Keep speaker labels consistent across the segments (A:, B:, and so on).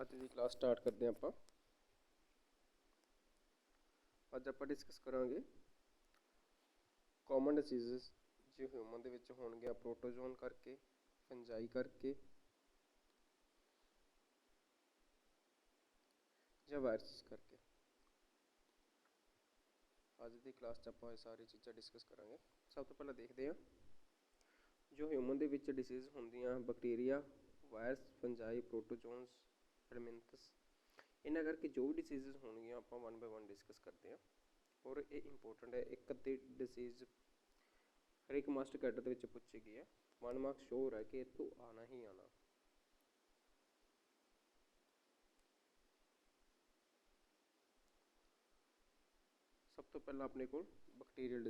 A: ਅੱਜ ਦੀ class start ਕਰਦੇ ਹਾਂ ਆਪਾਂ। ਅੱਜ ਆਪਾਂ ਡਿਸਕਸ ਕਰਾਂਗੇ ਕਾਮਨ ਡਿਸੀਜ਼ਸ ਜੋ ਹਿਊਮਨ ਦੇ ਵਿੱਚ ਹੋਣਗੇ ਪ੍ਰੋਟੋਜ਼ੋਨ ਕਰਕੇ, ਫੰਜਾਈ ਕਰਕੇ ਜਾਂ ਵਾਇਰਸ ਕਰਕੇ। ਅੱਜ ਦੀ ਕਲਾਸ 'ਚ ਆਪਾਂ ਇਹ ਸਾਰੀ ਚੀਜ਼ਾਂ ਡਿਸਕਸ ਕਰਾਂਗੇ। ਸਭ ਤੋਂ ਪਹਿਲਾਂ ਦੇਖਦੇ ਹਾਂ ਜੋ ਹਿਊਮਨ ਦੇ ਵਿੱਚ ਡਿਸੀਜ਼ ਹੁੰਦੀਆਂ ਬੈਕਟੀਰੀਆ, ਵਾਇਰਸ, ਫੰਜਾਈ, ਪ੍ਰੋਟੋਜ਼ੋਨਸ, ਹੈਲਮਿੰਥਸ, ਇਹਨਾਂ ਕਰਕੇ ਜੋ ਵੀ ਡਿਸੀਜ਼ਸ ਹੋਣਗੀਆਂ ਆਪਾਂ 1 ਬਾਏ 1 ਡਿਸਕਸ ਕਰਦੇ ਹਾਂ। ਔਰ ਇਹ ਇੰਪੋਰਟੈਂਟ ਹੈ, ਇੱਕ ਅੱਧੀ ਡਿਸੀਜ਼ ਹਰ ਇੱਕ ਮਾਸਟਰ ਕੈਡਰ ਦੇ ਵਿੱਚ ਪੁੱਛੀ ਗਈ ਹੈ। 1 ਮਾਰਕ ਸ਼ੋਰ ਹੈ ਕਿ ਇੱਥੋਂ ਆਉਣਾ ਹੀ ਆਉਣਾ। ਸਭ ਤੋਂ ਪਹਿਲਾਂ ਆਪਣੇ ਕੋਲ ਬੈਕਟੀਰੀਅਲ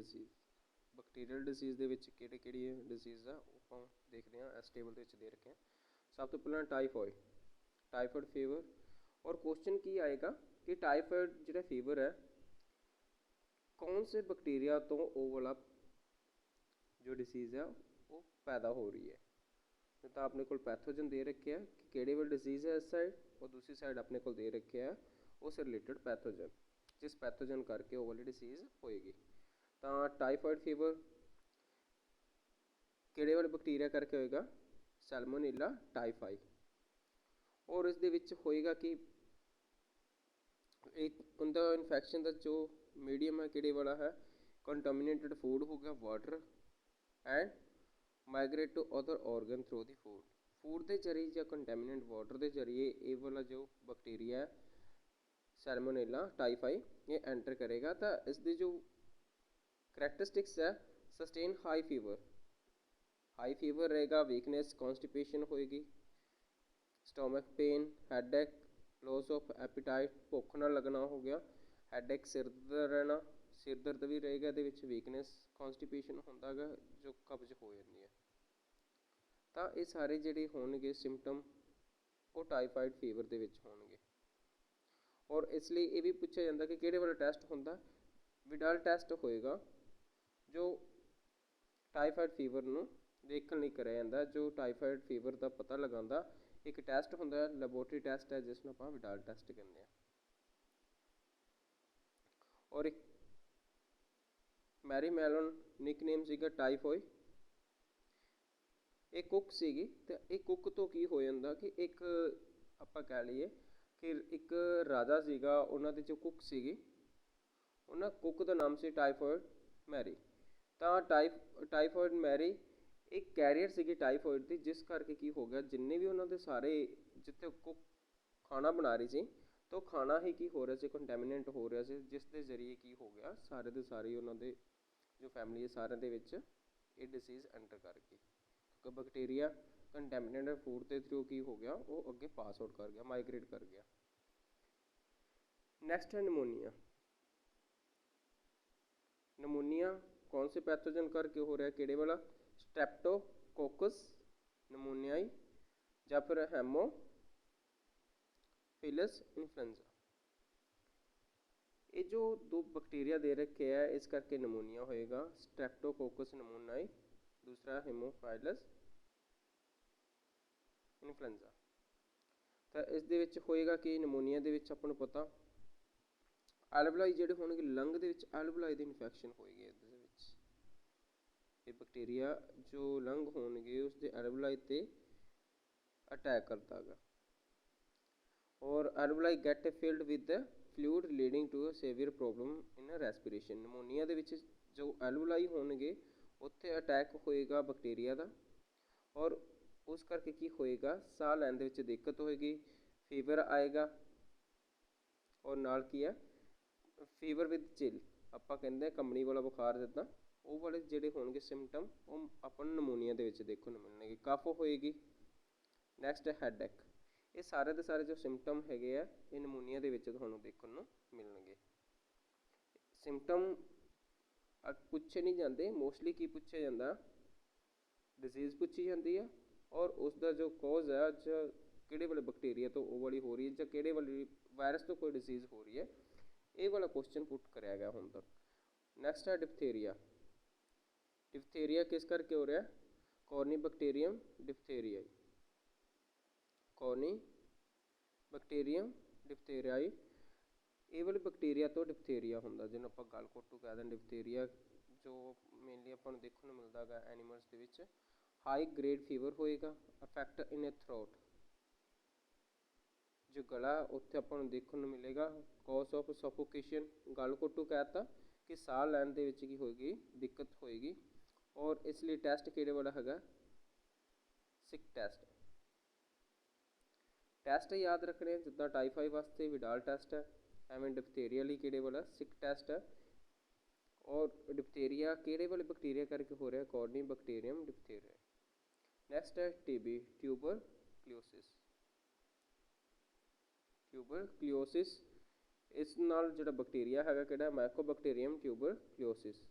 A: ਡਿਸੀਜ਼ ਦੇ ਵਿੱਚ ਕਿਹੜੀ ਡਿਸੀਜ਼ ਆ ਉਹ ਆਪਾਂ ਦੇਖਦੇ ਹਾਂ। ਇਸ ਟੇਬਲ ਦੇ ਵਿੱਚ ਦੇ ਰੱਖੇ ਆ। ਸਭ ਤੋਂ ਪਹਿਲਾਂ ਟਾਈਫਾਇਡ ਫੀਵਰ। ਔਰ ਕੁਐਸਚਨ ਕੀ ਆਏਗਾ ਕਿ ਟਾਈਫਾਇਡ ਜਿਹੜਾ ਫੀਵਰ ਹੈ ਕੌਣ ਸੇ ਬੈਕਟੀਰੀਆ ਤੋਂ ਉਹ ਵਾਲਾ ਜੋ ਡਿਸੀਜ਼ ਹੈ ਉਹ ਪੈਦਾ ਹੋ ਰਹੀ ਹੈ। ਤਾਂ ਆਪਣੇ ਕੋਲ ਪੈਥੋਜਨ ਦੇ ਰੱਖਿਆ ਕਿ ਕਿਹੜੇ ਵਾਲੀ ਡਿਸੀਜ਼ ਹੈ ਇਸ ਸਾਈਡ, ਔਰ ਦੂਸਰੀ ਸਾਈਡ ਆਪਣੇ ਕੋਲ ਦੇ ਰੱਖਿਆ ਉਸ ਰਿਲੇਟਡ ਪੈਥੋਜਨ, ਜਿਸ ਪੈਥੋਜਨ ਕਰਕੇ ਉਹ ਵਾਲੀ ਡਿਸੀਜ਼ ਹੋਏਗੀ। ਤਾਂ ਟਾਈਫਾਇਡ ਫੀਵਰ ਕਿਹੜੇ ਵਾਲੇ ਬੈਕਟੀਰੀਆ ਕਰਕੇ ਹੋਏਗਾ? ਸੈਲਮੋਨੇਲਾ ਟਾਈਫਾਈ। ਔਰ ਇਸ ਦੇ ਵਿੱਚ ਹੋਏਗਾ ਕਿ ਉਹਦਾ ਇਨਫੈਕਸ਼ਨ ਦਾ ਜੋ ਮੀਡੀਅਮ ਹੈ ਕਿਹੜੇ ਵਾਲਾ ਹੈ? ਕੰਟਾਮੀਨੇਟਡ ਫੂਡ ਹੋ ਗਿਆ, water and migrate to other organ through the food ਦੇ ਜ਼ਰੀਏ ਜਾਂ ਕੰਟਾਮੀਨੇਟ ਵਾਟਰ ਦੇ ਜ਼ਰੀਏ ਇਹ ਵਾਲਾ ਜੋ ਬੈਕਟੀਰੀਆ ਹੈ ਸੈਲਮੋਨੇਲਾ ਟਾਈਫਾਈ ਇਹ ਐਂਟਰ ਕਰੇਗਾ। ਤਾਂ ਇਸ ਦੀ ਜੋ ਕਰੈਕਟਰਿਸਟਿਕਸ ਹੈ ਸਸਟੇਨ ਹਾਈ ਫੀਵਰ ਰਹੇਗਾ, ਵੀਕਨੈਸ, ਕੌਨਸਟੀਪੇਸ਼ਨ ਹੋਏਗੀ, ਸਟੋਮਕ ਪੇਨ, ਹੈਡੇਕ, ਲॉस ऑफ एपीटाइट, ਭੁੱਖ ਨਾ ਲੱਗਣਾ ਹੋ ਗਿਆ, ਹੈਡੇਕ ਸਿਰ ਦਰਦ ਰਹਿਣਾ, ਸਿਰ ਦਰਦ ਵੀ ਰਹੇਗਾ ਇਹਦੇ ਵਿੱਚ, ਵੀਕਨੈਸ, ਕੌਨਸਟੀਪੇਸ਼ਨ ਹੁੰਦਾ ਗਾ ਜੋ ਕਬਜ਼ ਹੋ ਜਾਂਦੀ ਹੈ। ਤਾਂ ਇਹ ਸਾਰੇ ਜਿਹੜੇ ਹੋਣਗੇ ਸਿੰਪਟਮ ਉਹ ਟਾਈਫਾਇਡ ਫੀਵਰ ਦੇ ਵਿੱਚ ਹੋਣਗੇ। ਔਰ ਇਸ ਲਈ ਇਹ ਵੀ ਪੁੱਛਿਆ ਜਾਂਦਾ ਕਿ ਕਿਹੜੇ ਵਾਲਾ ਟੈਸਟ ਹੁੰਦਾ? ਵਿਡਾਲ ਟੈਸਟ ਹੋਏਗਾ ਜੋ ਟਾਈਫਾਇਡ ਫੀਵਰ ਨੂੰ ਦੇਖਣ ਲਈ ਕਰਿਆ ਜਾਂਦਾ, ਜੋ ਟਾਈਫਾਇਡ ਫੀਵਰ ਦਾ ਪਤਾ ਲਗਾਉਂਦਾ ਇੱਕ ਟੈਸਟ ਹੁੰਦਾ, ਲੈਬੋਰਟਰੀ ਟੈਸਟ ਹੈ ਜਿਸ ਨੂੰ ਆਪਾਂ ਵਿਡਾਲ ਟੈਸਟ ਕਹਿੰਦੇ ਹਾਂ। ਔਰ ਇੱਕ ਮੈਰੀ ਮੈਲੋਨ ਨਿਕਨੇਮ ਸੀਗਾ ਟਾਈਫੋਈ। ਇਹ ਕੁੱਕ ਸੀਗੀ ਤੇ ਇਹ ਕੁੱਕ ਤੋਂ ਕੀ ਹੋ ਜਾਂਦਾ ਕਿ ਇੱਕ ਆਪਾਂ ਕਹਿ ਲਈਏ ਕਿ ਇੱਕ ਰਾਜਾ ਸੀਗਾ, ਉਹਨਾਂ ਦੀ ਜੋ ਕੁੱਕ ਸੀਗੀ ਉਹਨਾਂ ਕੁੱਕ ਦਾ ਨਾਮ ਸੀ ਟਾਈਫੋਇਡ ਮੈਰੀ। ਤਾਂ ਟਾਈਫੋਇਡ ਮੈਰੀ ਇੱਕ ਕੈਰੀਅਰ ਸੀਗੀ ਟਾਈਫੋਇਡ ਦੀ, ਜਿਸ ਕਰਕੇ ਕੀ ਹੋ ਗਿਆ ਜਿੰਨੇ ਵੀ ਉਹਨਾਂ ਦੇ ਸਾਰੇ ਜਿੱਥੇ ਕੁੱਕ ਖਾਣਾ ਬਣਾ ਰਹੀ ਸੀ ਤਾਂ ਖਾਣਾ ਹੀ ਕੀ ਹੋ ਰਿਹਾ ਸੀ, ਕੰਟੈਮੀਨੈਂਟ ਹੋ ਰਿਹਾ ਸੀ, ਜਿਸ ਦੇ ਜ਼ਰੀਏ ਕੀ ਹੋ ਗਿਆ ਸਾਰੇ ਦੇ ਸਾਰੇ ਉਹਨਾਂ ਦੇ ਜੋ ਫੈਮਿਲੀ ਹੈ ਸਾਰਿਆਂ ਦੇ ਵਿੱਚ ਇਹ ਡਿਸੀਜ਼ ਐਂਟਰ ਕਰ ਗਈ, ਕਿਉਂਕਿ ਬੈਕਟੀਰੀਆ ਕੰਟੈਮੀਨੇਟਡ ਫੂਡ ਦੇ ਥਰੂ ਕੀ ਹੋ ਗਿਆ ਉਹ ਅੱਗੇ ਪਾਸ ਆਊਟ ਕਰ ਗਿਆ, ਮਾਈਗ੍ਰੇਟ ਕਰ ਗਿਆ। नेक्स्ट है निमोनिया। निमोनिया कौन से पैथोजन करके हो रहा है? किहड़े वाला? स्ट्रेप्टोकोकस निमोनियाई या फिर हेमोफिलस इन्फ्लुएंजा। ये जो दो बैक्टीरिया दे रखे हैं इस करके निमोनिया होएगा, स्ट्रेप्टोकोकस निमोनियाई, दूसरा हेमोफाइलस इन्फ्लुएंजा। तो इस दे विच होएगा कि निमोनिया दे विच आपां नूं पता ਐਲਵਲਾਈ ਜਿਹੜੇ ਹੋਣਗੇ ਲੰਗ ਦੇ ਵਿੱਚ ਐਲਵਲਾਈ ਦੀ ਇਨਫੈਕਸ਼ਨ ਹੋਏਗੀ। ਇਹਦੇ ਵਿੱਚ ਇਹ ਬੈਕਟੀਰੀਆ ਜੋ ਲੰਗ ਹੋਣਗੇ ਉਸ ਦੇ ਐਲਵਲਾਈ ਤੇ ਅਟੈਕ ਕਰਦਾ ਗਾ। ਔਰ alveoli get filled with fluid leading to a severe problem in respiration. Pneumonia ਦੇ ਵਿੱਚ ਜੋ ਐਲਵਲਾਈ ਹੋਣਗੇ ਉੱਥੇ ਅਟੈਕ ਹੋਏਗਾ ਬੈਕਟੀਰੀਆ ਦਾ, ਔਰ ਉਸ ਕਰਕੇ ਕੀ ਹੋਏਗਾ ਸਾਹ ਲੈਣ ਦੇ ਵਿੱਚ ਦਿੱਕਤ ਹੋਏਗੀ, ਫੀਵਰ ਆਏਗਾ, ਔਰ ਨਾਲ ਕੀ ਹੈ ਫੀਵਰ ਵਿਦ ਚਿਲ, ਆਪਾਂ ਕਹਿੰਦੇ ਹਾਂ ਕੰਬਣੀ ਵਾਲਾ ਬੁਖਾਰ ਜਿੱਦਾਂ, ਉਹ ਵਾਲੇ ਜਿਹੜੇ ਹੋਣਗੇ ਸਿੰਪਟਮ ਉਹ ਆਪਾਂ ਨੂੰ ਨਮੂਨੀਆ ਦੇ ਵਿੱਚ ਦੇਖਣ ਨੂੰ ਮਿਲਣਗੇ। ਕਫ ਹੋਏਗੀ। ਨੈਕਸਟ ਹੈ ਹੈਡੇਕ। ਇਹ ਸਾਰੇ ਦੇ ਸਾਰੇ ਜੋ ਸਿੰਪਟਮ ਹੈਗੇ ਆ ਇਹ ਨਮੂਨੀਆ ਦੇ ਵਿੱਚ ਤੁਹਾਨੂੰ ਦੇਖਣ ਨੂੰ ਮਿਲਣਗੇ। ਸਿੰਪਟਮ ਪੁੱਛੇ ਨਹੀਂ ਜਾਂਦੇ, ਮੋਸਟਲੀ ਕੀ ਪੁੱਛਿਆ ਜਾਂਦਾ ਡਿਜ਼ੀਜ਼ ਪੁੱਛੀ ਜਾਂਦੀ ਹੈ, ਔਰ ਉਸ ਦਾ ਜੋ ਕੋਜ਼ ਹੈ ਜਾਂ ਕਿਹੜੇ ਵਾਲੇ ਬੈਕਟੀਰੀਆ ਤੋਂ ਉਹ ਵਾਲੀ ਹੋ ਰਹੀ ਹੈ ਜਾਂ ਕਿਹੜੇ ਵਾਲੀ ਵਾਇਰਸ ਤੋਂ ਕੋਈ ਡਿਜ਼ੀਜ਼ ਹੋ ਰਹੀ ਹੈ, ਇਹ ਵਾਲਾ ਕੁਐਸਚਨ ਪੁੱਟ ਕਰਿਆ ਗਿਆ ਹੁਣ ਤੱਕ। ਨੈਕਸਟ ਹੈ ਡਿਫਥੇਰੀਆ। ਡਿਫਥੇਰੀਆ ਕਿਸ ਕਰਕੇ ਹੋ ਰਿਹਾ? ਕੋਰਨੀ ਬੈਕਟੀਰੀਅਮ ਡਿਫਥੇਰੀਆ। ਕੋਰਨੀ ਬੈਕਟੀਰੀਅਮ ਡਿਪਥੇਰਿਆਈ। ਇਹ ਵਾਲੇ ਬੈਕਟੀਰੀਆ ਤੋਂ ਡਿਪਥੇਰੀਆ ਹੁੰਦਾ, ਜਿਹਨੂੰ ਆਪਾਂ ਗਲ ਘੋਟੂ ਕਹਿ ਦਿੰਦੇ ਡਿਪਥੇਰੀਆ, ਜੋ ਮੇਨਲੀ ਆਪਾਂ ਨੂੰ ਦੇਖਣ ਨੂੰ ਮਿਲਦਾ ਹੈਗਾ ਐਨੀਮਲਸ ਦੇ ਵਿੱਚ। ਹਾਈ ਗ੍ਰੇਡ ਫੀਵਰ ਹੋਏਗਾ, ਅਫੈਕਟ ਇਨ ਏ ਥਰੋਟ, ਜੋ ਗਲਾ ਉੱਥੇ ਆਪਾਂ ਨੂੰ ਦੇਖਣ ਨੂੰ ਮਿਲੇਗਾ। ਕੌਜ਼ ਆਫ ਸਫੋਕੇਸ਼ਨ, ਗਲ ਘੋਟੂ ਕਹਿਤਾ ਕਿ ਸਾਹ ਲੈਣ ਦੇ ਵਿੱਚ ਕੀ ਹੋਏਗੀ, ਦਿੱਕਤ ਹੋਏਗੀ। ਔਰ ਇਸ ਲਈ ਟੈਸਟ ਕਿਹੜੇ ਵਾਲਾ ਹੈਗਾ, ਸਿਕ ਟੈਸਟ। ਟੈਸਟ ਯਾਦ ਰੱਖਣੇ ਜਿੱਦਾਂ ਟਾਈਫਾਈਡ ਵਾਸਤੇ ਵਿਡਾਲ ਟੈਸਟ ਹੈ, ਐਵੇਂ ਡਿਪਥੇਰੀਆ ਲਈ ਕਿਹੜੇ ਵਾਲਾ, ਸਿਕ ਟੈਸਟ ਹੈ। ਔਰ ਡਿਪਥੇਰੀਆ ਕਿਹੜੇ ਵਾਲੇ ਬੈਕਟੀਰੀਆ ਕਰਕੇ ਹੋ ਰਿਹਾ, ਕੋਰਨੀ ਬੈਕਟੀਰੀਅਮ ਡਿਪਥੇਰੀਆ। ਨੈਕਸਟ ਹੈ ਟੀਬੀ, ਟਿਊਬਰਕਲੋਸਿਸ। ਟਿਊਬਰਕਲੋਸਿਸ, ਇਸ ਨਾਲ ਜਿਹੜਾ ਬੈਕਟੀਰੀਆ ਹੈਗਾ ਕਿਹੜਾ, ਮਾਈਕੋਬੈਕਟੀਰੀਅਮ ਟਿਊਬਰਕਲੋਸਿਸ।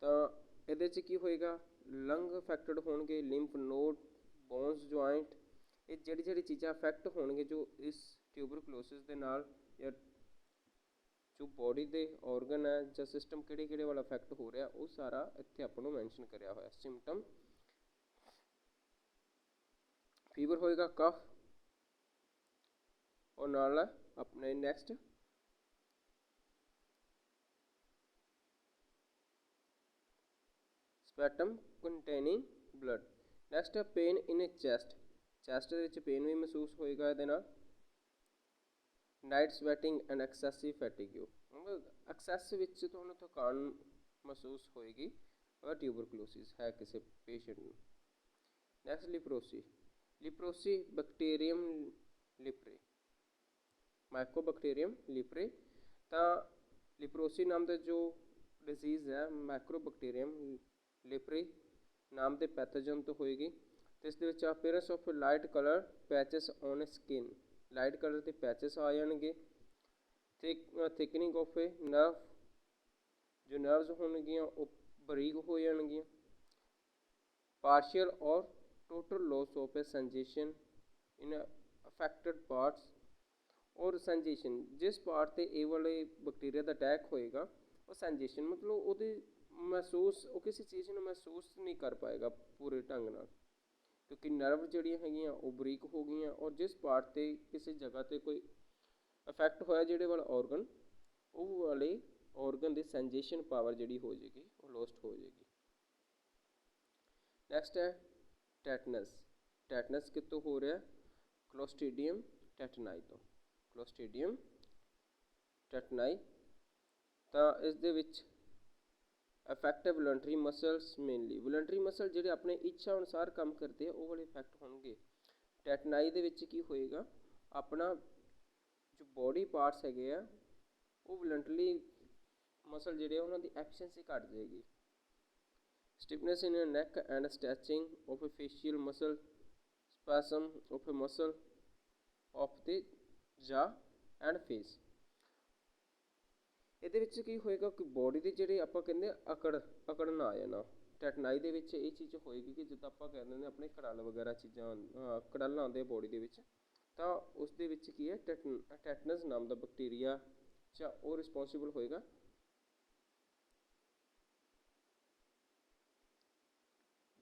A: ਤਾਂ ਇਹਦੇ 'ਚ ਕੀ ਹੋਏਗਾ, ਲੰਗ ਅਫੈਕਟਡ ਹੋਣਗੇ, ਲਿੰਫ ਨੋਡ, ਬੋਨਸ, ਜੁਆਇੰਟ, ਇਹ ਜਿਹੜੀ ਚੀਜ਼ਾਂ ਅਫੈਕਟ ਹੋਣਗੇ ਜੋ ਇਸ ਟਿਊਬਰਕਲੋਸਿਸ ਦੇ ਨਾਲ, ਜਾਂ ਜੋ ਬੋਡੀ ਦੇ ਔਰਗਨ ਹੈ ਜਾਂ ਸਿਸਟਮ ਕਿਹੜੇ ਵਾਲਾ ਅਫੈਕਟ ਹੋ ਰਿਹਾ, ਉਹ ਸਾਰਾ ਇੱਥੇ ਆਪਾਂ ਨੂੰ ਮੈਂਸ਼ਨ ਕਰਿਆ ਹੋਇਆ। ਸਿੰਪਟਮ, ਫੀਵਰ ਹੋਏਗਾ, ਕਫ, ਔਰ ਨਾਲ ਆਪਣੇ next sputum containing blood. Next ਹੈ pain in a chest, chest ਦੇ ਵਿੱਚ ਪੇਨ ਵੀ ਮਹਿਸੂਸ ਹੋਏਗਾ ਇਹਦੇ ਨਾਲ। Night sweating and excessive fatigue, excess ਵਿੱਚ ਤੁਹਾਨੂੰ ਥਕਾਨ ਮਹਿਸੂਸ ਹੋਏਗੀ ਅਗਰ ਟਿਊਬਰਕਲੋਸਿਸ ਹੈ ਕਿਸੇ ਪੇਸ਼ੈਂਟ ਨੂੰ। ਨੈਕਸਟ ਲਿਪਰੋਸੀ, ਲਿਪਰੋਸੀ ਬੈਕਟੀਰੀਅਮ ਲਿਪਰੇ, ਮਾਈਕੋਬੈਕਟੀਰੀਅਮ ਲਿਪਰੇ। ਤਾਂ ਲਿਪਰੋਸੀ ਨਾਮ ਦਾ ਜੋ ਡਿਜ਼ੀਜ਼ ਹੈ ਮਾਈਕੋਬੈਕਟੀਰੀਅਮ ਲਿਪਰੇ ਨਾਮ ਦੇ ਪੈਥੋਜਨ ਤੋਂ ਹੋਏਗੀ। ਅਤੇ ਇਸ ਦੇ ਵਿੱਚ appearance of light colour patches on skin, light colour ਦੇ ਪੈਚਸ ਆ ਜਾਣਗੇ। ਥਿਕਨਿੰਗ ਆਫ ਏ ਨਰਵ, ਜੋ ਨਰਵਸ ਹੋਣਗੀਆਂ ਉਹ ਬਰੀਕ ਹੋ ਜਾਣਗੀਆਂ। ਪਾਰਸ਼ੀਅਲ ਔਰ total loss of A sensation in affected parts. ਔਰ ਸੈਂਸੇਸ਼ਨ, ਜਿਸ ਪਾਰਟ 'ਤੇ ਇਹ ਵਾਲੇ ਬੈਕਟੀਰੀਆ ਦਾ ਅਟੈਕ ਹੋਏਗਾ ਉਹ ਸੈਂਸੇਸ਼ਨ ਮਤਲਬ ਉਹਦੀ ਮਹਿਸੂਸ, ਉਹ ਕਿਸੇ ਚੀਜ਼ ਨੂੰ ਮਹਿਸੂਸ ਨਹੀਂ ਕਰ ਪਾਏਗਾ ਪੂਰੇ ਢੰਗ ਨਾਲ, ਕਿਉਂਕਿ ਨਰਵ ਜਿਹੜੀਆਂ ਹੈਗੀਆਂ ਉਹ ਬਰੀਕ ਹੋ ਗਈਆਂ। ਔਰ ਜਿਸ ਪਾਰਟ 'ਤੇ ਕਿਸੇ ਜਗ੍ਹਾ 'ਤੇ ਕੋਈ ਅਫੈਕਟ ਹੋਇਆ ਜਿਹੜੇ ਵਾਲਾ ਔਰਗਨ, ਉਹ ਵਾਲੇ ਔਰਗਨ ਦੀ ਸੈਂਸੇਸ਼ਨ ਪਾਵਰ ਜਿਹੜੀ ਹੋ ਜਾਏਗੀ ਉਹ ਲੋਸਟ ਹੋ ਜਾਏਗੀ। ਨੈਕਸਟ ਹੈ ਟੈਟਨਸ, ਟੈਟਨਸ ਕਿੱਥੋਂ ਹੋ ਰਿਹਾ, ਕਲੋਸਟ੍ਰੀਡੀਅਮ ਟੈਟਨਾਈ ਤੋਂ, ਕਲੋਸਟ੍ਰੀਡੀਅਮ ਟੈਟਨਾਈ। ਤਾਂ ਇਸ ਦੇ ਵਿੱਚ affect voluntary muscles, mainly voluntary muscle ਜਿਹੜੇ ਆਪਣੇ ਇੱਛਾ ਅਨੁਸਾਰ ਕੰਮ ਕਰਦੇ ਆ ਉਹ ਵਾਲੇ ਇਫੈਕਟ ਹੋਣਗੇ। ਟੈਟਨਾਈ ਦੇ ਵਿੱਚ ਕੀ ਹੋਏਗਾ, ਆਪਣਾ ਜੋ ਬੋਡੀ ਪਾਰਟਸ ਹੈਗੇ ਆ ਉਹ ਵੋਲੰਟਰੀ ਮਸਲ ਜਿਹੜੇ ਆ ਉਹਨਾਂ ਦੀ ਐਫੀਸ਼ੀਐਂਸੀ ਘੱਟ ਜਾਏਗੀ। Stiffness in neck and stretching of a facial muscle, spasm of a muscle of the jaw and face. ਇਹਦੇ ਵਿੱਚ ਕੀ ਹੋਏਗਾ ਕਿ ਬੋਡੀ ਦੇ ਜਿਹੜੇ ਆਪਾਂ ਕਹਿੰਦੇ ਅਕੜਨਾ ਆ ਜਾਣਾ। ਟੈਟਨਾਈ ਦੇ ਵਿੱਚ ਇਹ ਚੀਜ਼ ਹੋਏਗੀ ਕਿ ਜਿੱਦਾਂ ਆਪਾਂ ਕਹਿੰਦੇ ਨੇ ਆਪਣੇ ਕੜਲ ਵਗੈਰਾ ਚੀਜ਼ਾਂ, ਕੜਲ ਆਉਂਦੇ ਆ ਬੋਡੀ ਦੇ ਵਿੱਚ, ਤਾਂ ਉਸ ਦੇ ਵਿੱਚ ਕੀ ਹੈ ਟੈਟਨਸ ਨਾਮ ਦਾ ਬੈਕਟੀਰੀਆ ਜਾਂ ਉਹ ਰਿਸਪੋਂਸੀਬਲ ਹੋਏਗਾ।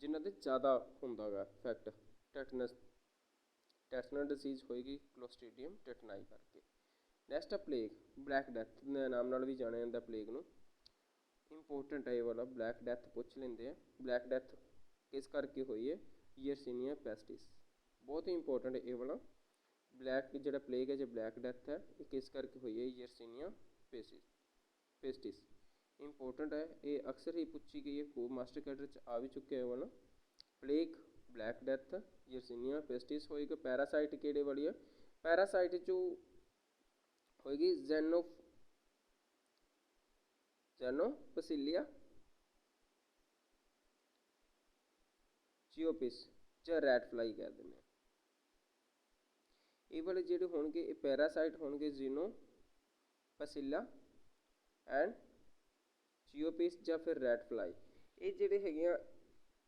A: ਜਿਨ੍ਹਾਂ ਦੇ ਜ਼ਿਆਦਾ ਹੁੰਦਾ ਗਾ ਇਫੈਕਟ ਟੈਟਨਸ ਡਿਸੀਜ਼ ਹੋਏਗੀ ਕਲੋਸਟ੍ਰੀਡੀਅਮ ਟੈਟਨਾਈ ਕਰਕੇ। ਨੈਕਸਟ ਹੈ ਪਲੇਗ, ਬਲੈਕ ਡੈਥ ਦੇ ਨਾਮ ਨਾਲ ਵੀ ਜਾਣਿਆ ਜਾਂਦਾ ਪਲੇਗ ਨੂੰ। ਇੰਪੋਰਟੈਂਟ ਹੈ ਇਹ ਵਾਲਾ, ਬਲੈਕ ਡੈਥ ਪੁੱਛ ਲੈਂਦੇ ਆ। ਬਲੈਕ ਡੈਥ ਕਿਸ ਕਰਕੇ ਹੋਈ ਹੈ, ਯਰਸੀਨੀਆ ਪੈਸਟਿਸ, ਬਹੁਤ ਹੀ ਇੰਪੋਰਟੈਂਟ ਇਹ ਵਾਲਾ। ਬਲੈਕ ਜਿਹੜਾ ਪਲੇਗ ਹੈ, ਜੇ ਬਲੈਕ ਡੈਥ ਹੈ ਇਹ ਕਿਸ ਕਰਕੇ ਹੋਈ ਹੈ, ਯਰਸੀਨੀਆ ਪੈਸਟਿਸ। ਇੰਪੋਰਟੈਂਟ ਹੈ, ਇਹ ਅਕਸਰ ਹੀ ਪੁੱਛੀ ਗਈ ਹੈ, ਮਾਸਟਰ ਕੈਡਰ 'ਚ ਆ ਵੀ ਚੁੱਕਿਆ ਇਹ ਵਾਲਾ। ਪਲੇਗ, ਬਲੈਕ ਡੈਥ, ਯਰਸੀਨੀਆ ਪੈਸਟਿਸ ਹੋਏਗਾ। ਪੈਰਾਸਾਈਟ ਕਿਹੜੇ ਵਾਲੀ ਹੈ, ਪੈਰਾਸਾਈਟ 'ਚੋਂ ਹੋਏਗੀ ਜ਼ੈਨੋਪਸੀਲੀਆ ਚਿਓਪਿਸ ਜਾਂ ਰੈਟ ਫਲਾਈ ਕਹਿ ਦਿੰਦੇ ਆ। ਇਹ ਵਾਲੇ ਜਿਹੜੇ ਹੋਣਗੇ ਇਹ ਪੈਰਾਸਾਈਟ ਹੋਣਗੇ, ਜ਼ੈਨੋਪਸੀਲੀਆ ਐਂਡ ਚਿਓਪਿਸ ਜਾਂ ਫਿਰ ਰੈਟ ਫਲਾਈ। ਇਹ ਜਿਹੜੇ ਹੈਗੇ ਆ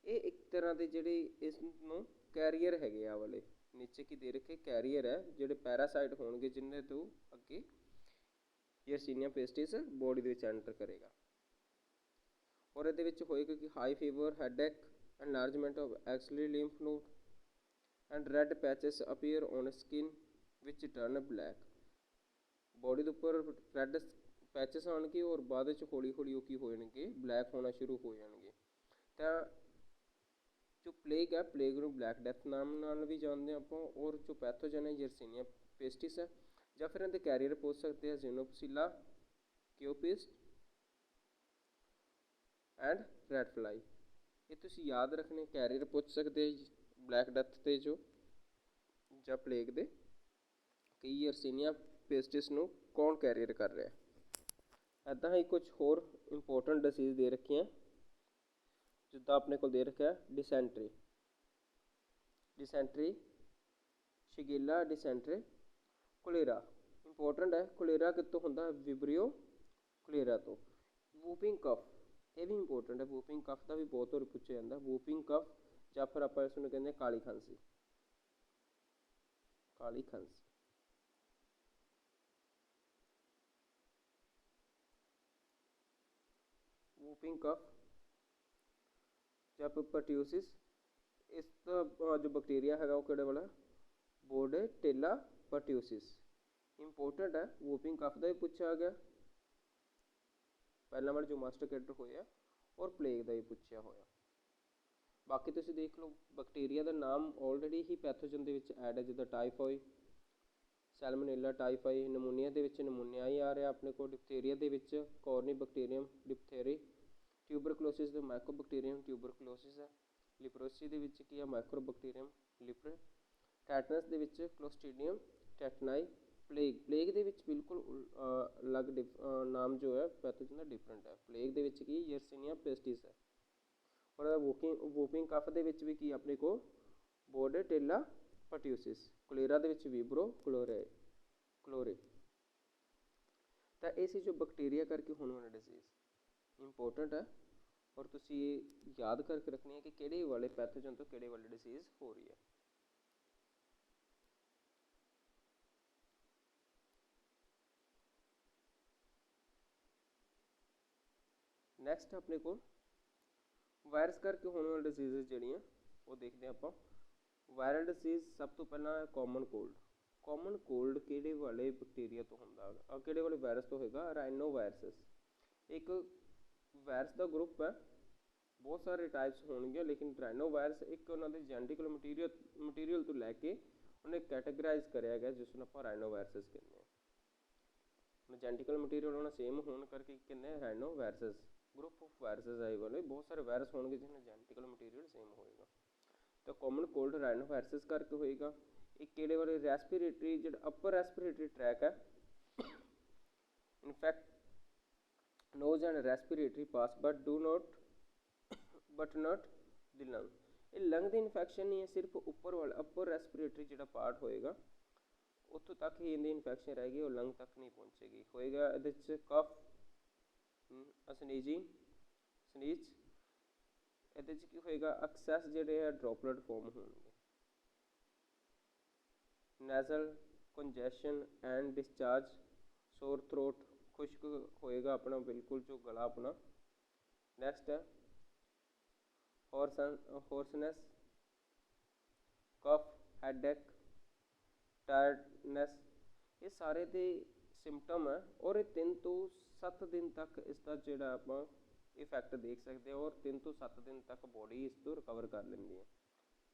A: ਇਹ ਇੱਕ ਤਰ੍ਹਾਂ ਦੇ ਜਿਹੜੇ ਇਸ ਨੂੰ ਕੈਰੀਅਰ ਹੈਗੇ ਆ ਵਾਲੇ, ਨੀਚੇ ਕੀ ਦੇ ਰੱਖੇ ਕੈਰੀਅਰ ਹੈ, ਜਿਹੜੇ ਪੈਰਾਸਾਈਟ ਹੋਣਗੇ ਜਿਨ੍ਹਾਂ ਤੋਂ ਅੱਗੇ ਯਰਸੀਨੀਆ ਪੈਸਟਿਸ ਬੋਡੀ ਦੇ ਵਿੱਚ ਐਂਟਰ ਕਰੇਗਾ। ਔਰ ਇਹਦੇ ਵਿੱਚ ਹੋਏਗਾ ਕਿ high fever, headache, enlargement of axillary lymph node and red patches appear on skin which turn black. Body ਦੇ ਉੱਪਰ ਰੈੱਡ ਪੈਚਸ ਆਉਣਗੇ ਔਰ ਬਾਅਦ ਵਿੱਚ ਹੌਲੀ ਹੌਲੀ ਉਹ ਕੀ ਹੋ ਜਾਣਗੇ, ਬਲੈਕ ਹੋਣਾ ਸ਼ੁਰੂ ਹੋ ਜਾਣਗੇ। ਤਾਂ ਜੋ ਪਲੇਗ ਹੈ, ਪਲੇਗ ਨੂੰ ਬਲੈਕ ਡੈਥ ਨਾਮ ਨਾਲ ਵੀ ਜਾਣਦੇ ਹਾਂ ਆਪਾਂ। ਔਰ ਜੋ ਪੈਥੋਜਨ ਹੈ ਯਰਸੀਨੀਆ ਪੇਸਟਿਸ ਹੈ, ਜਾਂ ਫਿਰ ਇਹਦੇ ਕੈਰੀਅਰ ਪੁੱਛ ਸਕਦੇ ਹਾਂ ਜ਼ੀਨੋਪਸੀਲਾ ਕਿਓਪਿਸ ਐਂਡ ਰੈਡ ਫਲਾਈ। ਇਹ ਤੁਸੀਂ ਯਾਦ ਰੱਖਣੇ, ਕੈਰੀਅਰ ਪੁੱਛ ਸਕਦੇ ਬਲੈਕ ਡੈਥ ਤੇ ਜੋ ਜਾਂ ਪਲੇਗ ਦੇ, ਕਿ ਯਰਸੀਨੀਆ ਪੇਸਟਿਸ ਨੂੰ ਕੌਣ ਕੈਰੀਅਰ ਕਰ ਰਿਹਾ। ਇੱਦਾਂ ਹੀ ਕੁਝ ਹੋਰ ਇੰਪੋਰਟੈਂਟ ਡਿਸੀਜ਼ ਦੇ ਰੱਖੀਆਂ, ਜਿੱਦਾਂ ਆਪਣੇ ਕੋਲ ਦੇ ਰੱਖਿਆ ਡਿਸੈਂਟਰੀ, ਸ਼ਿਗੇਲਾ ਡਿਸੈਂਟਰੀ, ਕੋਲੇਰਾ। ਇੰਪੋਰਟੈਂਟ ਹੈ, ਕੋਲੇਰਾ ਕਿੱਥੋਂ ਹੁੰਦਾ, ਵਿਬਰੀਓ ਕੋਲੇਰਾ ਤੋਂ। ਵੂਪਿੰਗ ਕਫ, ਇਹ ਵੀ ਇੰਪੋਰਟੈਂਟ ਹੈ, ਵੂਪਿੰਗ ਕਫ ਦਾ ਵੀ ਬਹੁਤ ਵਾਰ ਪੁੱਛਿਆ ਜਾਂਦਾ। ਵੂਪਿੰਗ ਕਫ ਜਾਂ ਫਿਰ ਆਪਾਂ ਇਸ ਨੂੰ ਕਹਿੰਦੇ ਕਾਲੀ ਖਾਂਸੀ, ਕਾਲੀ ਖਾਂਸੀ। ਵੂਪਿੰਗ ਕਫ ਜਾਂ ਪਰਟਿਊਸਿਸ, ਇਸ ਦਾ ਜੋ ਬੈਕਟੀਰੀਆ ਹੈਗਾ ਉਹ ਕਿਹੜੇ ਵਾਲਾ, ਬੋਰਡੇਟੇਲਾ ਪਰਟਿਊਸਿਸ। ਇੰਪੋਰਟੈਂਟ ਹੈ, ਵੂਪਿੰਗ ਕਫ ਦਾ ਵੀ ਪੁੱਛਿਆ ਗਿਆ ਪਹਿਲਾਂ ਵਾਲੇ ਜੋ ਮਾਸਟਰ ਕੈਡਰ ਹੋਏ ਆ, ਔਰ ਪਲੇਗ ਦਾ ਵੀ ਪੁੱਛਿਆ ਹੋਇਆ। ਬਾਕੀ ਤੁਸੀਂ ਦੇਖ ਲਓ, ਬੈਕਟੀਰੀਆ ਦਾ ਨਾਮ ਆਲਰੇਡੀ ਹੀ ਪੈਥੋਜਨ ਦੇ ਵਿੱਚ ਐਡ ਹੈ, ਜਿੱਦਾਂ ਟਾਈਫਾਈਡ, ਸੈਲਮੋਨੇਲਾ ਟਾਈਫਾਈ। ਨਮੂਨੀਆ ਦੇ ਵਿੱਚ ਨਮੂਨੀਆ ਹੀ ਆ ਰਿਹਾ ਆਪਣੇ ਕੋਲ। ਡਿਪਥੇਰੀਆ ਦੇ ਵਿੱਚ ਕੋਰਨੀ ਬੈਕਟੀਰੀਅਮ ਡਿਪਥੇਰੀ। ਟਿਊਬਰਕਲੋਸਿਸ ਦੇ ਮਾਈਕੋਬੈਕਟੀਰੀਅਮ ਟਿਊਬਰਕਲੋਸਿਸ ਹੈ। ਲਿਪਰੋਸੀ ਦੇ ਵਿੱਚ ਕੀ ਹੈ, ਮਾਈਕਰੋਬੈਕਟੀਰੀਅਮ ਲਿਪਰੇ। ਟੈਟਨਸ ਦੇ ਵਿੱਚ ਕਲੋਸਟ੍ਰੀਡੀਅਮ ਟੈਟਨਾਈ। ਪਲੇਗ ਦੇ ਵਿੱਚ ਬਿਲਕੁਲ ਅਲੱਗ ਨਾਮ ਜੋ ਹੈ ਪੈਥੋਜਨ ਦਾ ਡਿਫਰੈਂਟ ਹੈ। ਪਲੇਗ ਦੇ ਵਿੱਚ ਕੀ ਯਰਸੀਨੀਆ ਪੇਸਟਿਸ ਹੈ। ਔਰ ਵੂਪਿੰਗ ਕਫ ਦੇ ਵਿੱਚ ਵੀ ਕੀ ਆਪਣੇ ਕੋਲ ਬੋਰਡੇਟੇਲਾ ਪਰਟਿਊਸਿਸ। ਕੋਲੇਰਾ ਦੇ ਵਿੱਚ ਵਿਬਰੋ ਕਲੋਰੇ। ਤਾਂ ਇਹ ਸੀ ਜੋ ਬੈਕਟੀਰੀਆ ਕਰਕੇ ਹੋਣ ਵਾਲਾ ਡਿਸੀਜ਼ ਇੰਪੋਰਟੈਂਟ ਹੈ, ਔਰ ਤੁਸੀਂ ਇਹ ਯਾਦ ਕਰਕੇ ਰੱਖਣੀ ਹੈ ਕਿ ਕਿਹੜੇ ਵਾਲੇ ਪੈਥੋਜਨ ਤੋਂ ਕਿਹੜੇ ਵਾਲੇ ਡਿਸੀਜ਼ ਹੋ ਰਹੀ ਹੈ। ਨੈਕਸਟ ਆਪਣੇ ਕੋਲ ਵਾਇਰਸ ਕਰਕੇ ਹੋਣ ਵਾਲੇ ਡਿਸੀਜ਼ ਜਿਹੜੀਆਂ ਉਹ ਦੇਖਦੇ ਹਾਂ ਆਪਾਂ। ਵਾਇਰਲ ਡਿਸੀਜ਼ ਸਭ ਤੋਂ ਪਹਿਲਾਂ ਕਾਮਨ ਕੋਲਡ। ਕਾਮਨ ਕੋਲਡ ਕਿਹੜੇ ਵਾਲੇ ਬੈਕਟੀਰੀਆ ਤੋਂ ਹੁੰਦਾ ਹੈ, ਕਿਹੜੇ ਵਾਲੇ ਵਾਇਰਸ ਤੋਂ ਹੋਏਗਾ, ਰਾਈਨੋ ਵਾਇਰਸਸ। ਇੱਕ ਵਾਇਰਸ ਦਾ ਗਰੁੱਪ ਹੈ, ਬਹੁਤ ਸਾਰੇ ਟਾਈਪਸ ਹੋਣਗੇ, ਲੇਕਿਨ ਰਾਈਨੋ ਵਾਇਰਸ ਇੱਕ ਉਹਨਾਂ ਦੇ ਜੈਨੇਟਿਕਲ ਮਟੀਰੀਅਲ ਤੋਂ ਲੈ ਕੇ ਉਹਨੇ ਕੈਟਾਗਰਾਈਜ਼ ਕਰਿਆ ਗਿਆ, ਜਿਸ ਨੂੰ ਆਪਾਂ ਰਾਈਨੋ ਵਾਇਰਸਸ ਕਹਿੰਦੇ ਹਾਂ। ਜੈਨੇਟਿਕਲ ਮਟੀਰੀਅਲ ਉਹਨਾਂ ਸੇਮ ਹੋਣ ਕਰਕੇ ਕਹਿੰਦੇ rhino viruses. Group of viruses ਆਏ ਵਾਲੇ ਬਹੁਤ ਸਾਰੇ ਵਾਇਰਸ ਹੋਣਗੇ ਜਿਹਨਾਂ ਜੈਨੇਟਿਕਲ ਮਟੀਰੀਅਲ ਸੇਮ ਹੋਏਗਾ। ਤਾਂ ਕਾਮਨ ਕੋਲਡ ਰਾਈਨੋ ਵਾਇਰਸਸ ਕਰਕੇ ਹੋਏਗਾ। ਇਹ ਕਿਹੜੇ ਵਾਲੇ, ਰੈਸਪੀਰੇਟਰੀ, ਜਿਹੜਾ ਅਪਰ ਰੈਸਪੀਰੇਟਰੀ ਟਰੈਕ ਹੈ, infect nose and respiratory pass but not the lung. ਇਹ ਲੰਗ ਦੀ ਇਨਫੈਕਸ਼ਨ ਨਹੀਂ ਹੈ, ਸਿਰਫ ਉੱਪਰ ਵਾਲਾ ਅਪਰ ਰੈਸਪੀਰੇਟਰੀ ਜਿਹੜਾ ਪਾਰਟ ਹੋਏਗਾ ਉੱਥੋਂ ਤੱਕ ਹੀ ਇਹਦੀ ਇਨਫੈਕਸ਼ਨ ਰਹੇਗੀ, ਉਹ ਲੰਗ ਤੱਕ ਨਹੀਂ ਪਹੁੰਚੇਗੀ। ਹੋਏਗਾ ਇਹਦੇ 'ਚ ਕਫ, ਸਨੀਜ਼। ਇਹਦੇ 'ਚ ਕੀ ਹੋਏਗਾ, ਐਕਸੈਸ ਜਿਹੜੇ ਹੈ ਡ੍ਰੌਪਲੇਟ ਫੋਰਮ ਹੋਣਗੇ। ਨੈਜ਼ਲ congestion and discharge, Sor throat, ਖੁਸ਼ਕ ਹੋਏਗਾ ਆਪਣਾ ਬਿਲਕੁਲ ਜੋ ਗਲਾ ਆਪਣਾ। ਨੈਕਸਟ ਹੈ ਹੋਰਸਨੈਸ, ਕਫ, ਹੈਡੇਕ, ਟਾਇਰਡਨੈਸ। ਇਹ ਸਾਰੇ ਦੇ ਸਿੰਪਟਮ ਹੈ, ਔਰ ਇਹ 3 ਤੋਂ 7 ਦਿਨ ਤੱਕ ਇਸ ਦਾ ਜਿਹੜਾ ਆਪਾਂ ਇਫੈਕਟ ਦੇਖ ਸਕਦੇ ਹਾਂ, ਔਰ 3 ਤੋਂ 7 ਦਿਨ ਤੱਕ ਬੋਡੀ ਇਸ ਤੋਂ ਰਿਕਵਰ ਕਰ ਲੈਂਦੀ ਹੈ।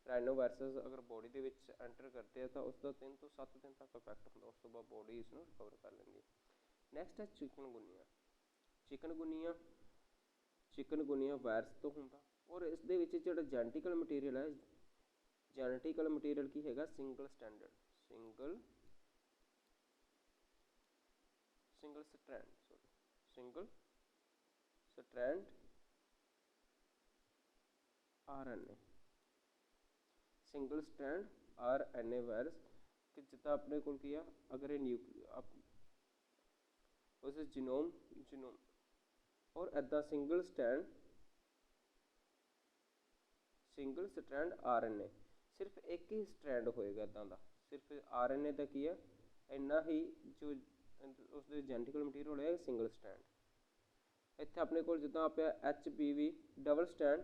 A: ਰਾਈਨੋ ਵਾਇਰਸਸ ਅਗਰ ਬੋਡੀ ਦੇ ਵਿੱਚ ਐਂਟਰ ਕਰਦੇ ਆ ਤਾਂ ਉਸ ਦਾ 3 ਤੋਂ 7 ਦਿਨ ਤੱਕ ਇਫੈਕਟ ਹੁੰਦਾ, ਉਸ ਤੋਂ ਬਾਅਦ ਬੋਡੀ ਇਸ ਨੂੰ ਰਿਕਵਰ ਕਰ ਲੈਂਦੀ ਹੈ। ਨੈਕਸਟ ਹੈ ਚਿਕਨਗੁਨੀਆ ਵਾਇਰਸ ਤੋਂ ਹੁੰਦਾ, ਔਰ ਇਸ ਦੇ ਵਿੱਚ ਜਿਹੜਾ ਜੈਨੇਟਿਕਲ ਮਟੀਰੀਅਲ ਹੈ, ਜੈਨੇਟਿਕਲ ਮਟੀਰੀਅਲ ਕੀ ਹੈਗਾ, single strand RNA, single strand RNA virus. ਕਿ ਜਿੱਦਾਂ ਆਪਣੇ ਕੋਲ ਕੀ ਆ, ਅਗਰ ਇਹ ਉਸ ਜੀਨੋਮ ਔਰ ਇੱਦਾਂ ਸਿੰਗਲ ਸਟ੍ਰੈਂਡ RNA, ਸਿਰਫ ਇੱਕ ਹੀ ਸਟ੍ਰੈਂਡ ਹੋਏਗਾ ਇੱਦਾਂ ਦਾ। ਸਿਰਫ RNA ਦਾ ਕੀ ਹੈ, ਇੰਨਾ ਹੀ ਜੋ ਉਸਦੇ ਜੈਨੇਟਿਕਲ ਮਟੀਰੀਅਲ ਹੋਇਆ ਸਿੰਗਲ ਸਟ੍ਰੈਂਡ। ਇੱਥੇ ਆਪਣੇ ਕੋਲ ਜਿੱਦਾਂ ਆਪਾਂ HBV double strand,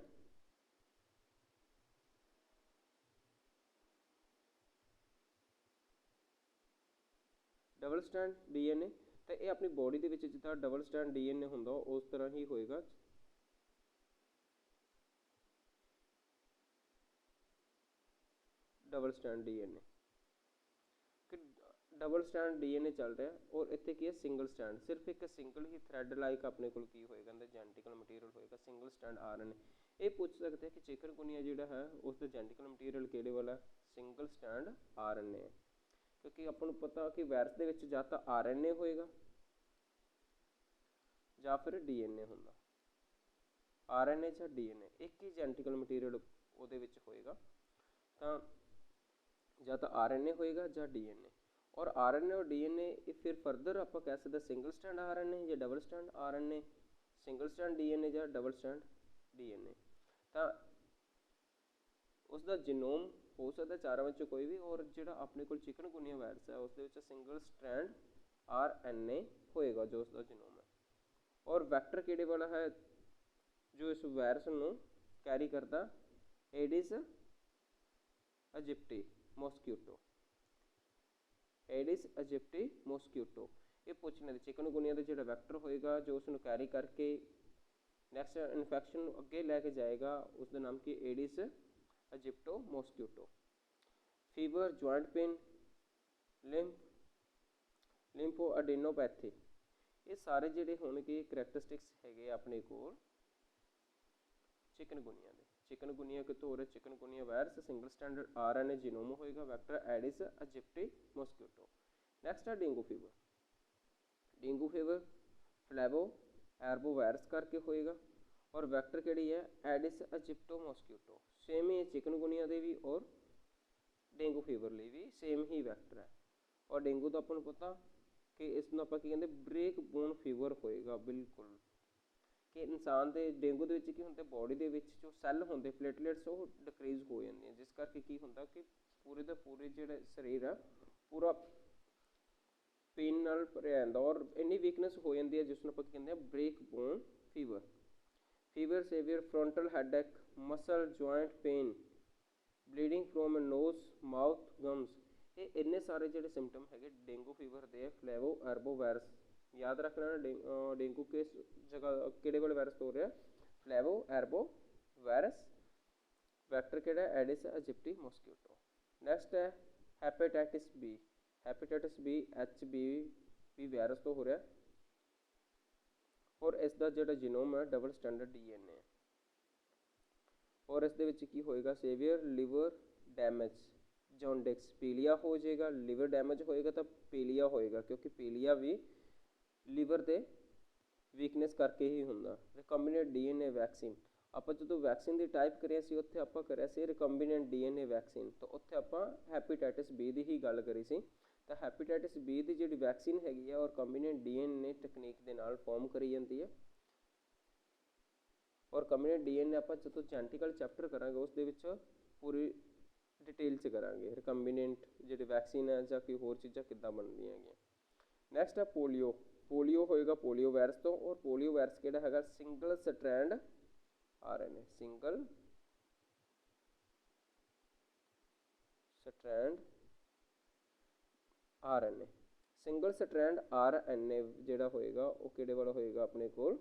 A: double stand DNA ਤੇ ਇਹ ਆਪਣੀ ਬੋਡੀ ਦੇ ਵਿੱਚ ਜਿੱਦਾਂ ਡਬਲ ਸਟੈਂਡ DNA ਹੁੰਦਾ ਉਸ ਤਰ੍ਹਾਂ ਹੀ ਹੋਏਗਾ। ਡਬਲ ਸਟੈਂਡ DNA ਕਿ ਡਬਲ ਸਟੈਂਡ DNA ਚੱਲ ਰਿਹਾ ਔਰ ਇੱਥੇ ਕੀ ਹੈ ਸਿੰਗਲ ਸਟੈਂਡ, ਸਿਰਫ ਇੱਕ ਸਿੰਗਲ ਹੀ ਥ੍ਰੈਡ ਲਾਈਕ ਆਪਣੇ ਕੋਲ ਕੀ ਹੋਏਗਾ ਇਹਦਾ ਜੈਨੇਟਿਕਲ ਮਟੀਰੀਅਲ ਹੋਏਗਾ ਸਿੰਗਲ ਸਟੈਂਡ RNA। ਇਹ ਪੁੱਛ ਸਕਦੇ ਕਿ ਚਿਕਨਗੁਨੀਆ ਜਿਹੜਾ ਹੈ ਉਸ ਦਾ ਜੈਨੇਟਿਕਲ ਮਟੀਰੀਅਲ ਕਿਹੜੇ ਵਾਲਾ, ਸਿੰਗਲ ਸਟੈਂਡ RNA ਹੈ, ਕਿਉਂਕਿ ਆਪਾਂ ਨੂੰ ਪਤਾ ਕਿ ਵਾਇਰਸ ਦੇ ਵਿੱਚ ਜਾਂ ਤਾਂ RNA ਹੋਏਗਾ ਜਾਂ ਫਿਰ DNA ਹੁੰਦਾ। RNA ਜਾਂ DNA ਇੱਕ ਹੀ ਜੈਨੇਟਿਕਲ ਮਟੀਰੀਅਲ ਉਹਦੇ ਵਿੱਚ ਹੋਏਗਾ, ਤਾਂ ਜਾਂ ਤਾਂ RNA ਹੋਏਗਾ ਜਾਂ DNA। ਔਰ RNA और DNA फिर फर्दर आप कह सकते सिंगल स्टैंड RNA या double stand RNA, single stand DNA या डबल स्टैंड DNA। तो उसका जीनोम हो सकता चारों में कोई भी, और जो अपने को चिकनगुनिया वायरस है उस सिंगल स्टैंड RNA होएगा जो उसका जीनोम है। और वैक्टर किहड़े वाला है जो इस वायरस को कैरी करता, Aedes aegypti mosquito, Aedes aegypti mosquito. ये पूछने चिकनगुनिया का जो वैक्टर होएगा जो उसको कैरी करके नैक्सट इन्फैक्शन अगे लैके जाएगा उसका नाम की Aedes aegypti mosquito. Fever, joint pain, lymphadenopathy, ये सारे जोड़े होंगे करैक्टरिस्टिक्स है अपने को चिकनगुनिया के। चिकनगुनिया कितों हो रहा, chikungunya virus single standard RNA genome होएगा, vector Aedes aegypti mosquito. Next है dengue fever. Dengue fever flavo arbo virus करके होएगा और वैक्टर किहड़ी है एडिस अजिप्टो मॉस्किटो। सेम ही चिकनगुनिया के भी और डेंगू फीवर लिए भी सेम ही वैक्टर है। और डेंगू तो अपन पता कि इसमें आप कहते ब्रेक बोन फीवर होएगा बिल्कुल, कि इंसान के डेंगू के की होंगे बॉडी के जो सैल होंगे प्लेटलेट्स वो डिक्रीज हो जाती हैं, जिस करके की होंगे कि पूरे का पूरे जो शरीर है पूरा पेन नाल भरिया जाता और इन्नी वीकनेस हो जाती है जिसनों आप कहते हैं break bone fever. Fever severe frontal headache, muscle joint pain, bleeding from nose mouth gums, ये इन्ने सारे जो सिम्पटम है डेंगू फीवर के फ्लैवो एरबो वायरस। याद रखना डेंगू किस जगह किहड़े वाले वायरस तो हो रहा, फ्लैवो एरबो वायरस, वैक्टर किहड़ा एडिस अजिप्टी मॉस्किटो। नैक्सट है hepatitis B. Hepatitis B HBV virus तो हो रहा और इसका जो जीनोम है डबल स्टैंडर्ड DNA है। और इस की होएगा सेवियर लिवर डैमेज, जॉन्डिस, पीलिया हो जाएगा, लिवर डैमेज होएगा तो पीलिया होएगा, क्योंकि पीलिया भी लीवर के वीकनेस करके ही होंगे। रिकम्बिनेंट DNA वैक्सीन, आप जो वैक्सीन की टाइप करिया सी उत्थे आपां करिया सी रिकम्बिनेंट DNA वैक्सीन, तो उत्थे आपां हैपेटाइटिस B की ही गल करी सी। तो हैपेटाइटिस B की जी वैक्सीन हैगी है और कंबिनेंट DNA तकनीक के नाल फॉर्म करी जाती है। और कंबिनेंट DNA आप जो जेनेटिकल चैप्टर करांगे उस पूरी डिटेल च करांगे रिकम्बिनेंट जी वैक्सीन है या कोई होर चीज़ां किद्दां बनदियां हैगियां। नैक्सट है पोलियो। पोलियो होएगा पोलियो वायरस तो, और पोलियो वायरस किहड़ा हैगा single strand RNA, single strand RNA, single strand RNA जिहड़ा होएगा वो किहड़े वाला होएगा अपने कोल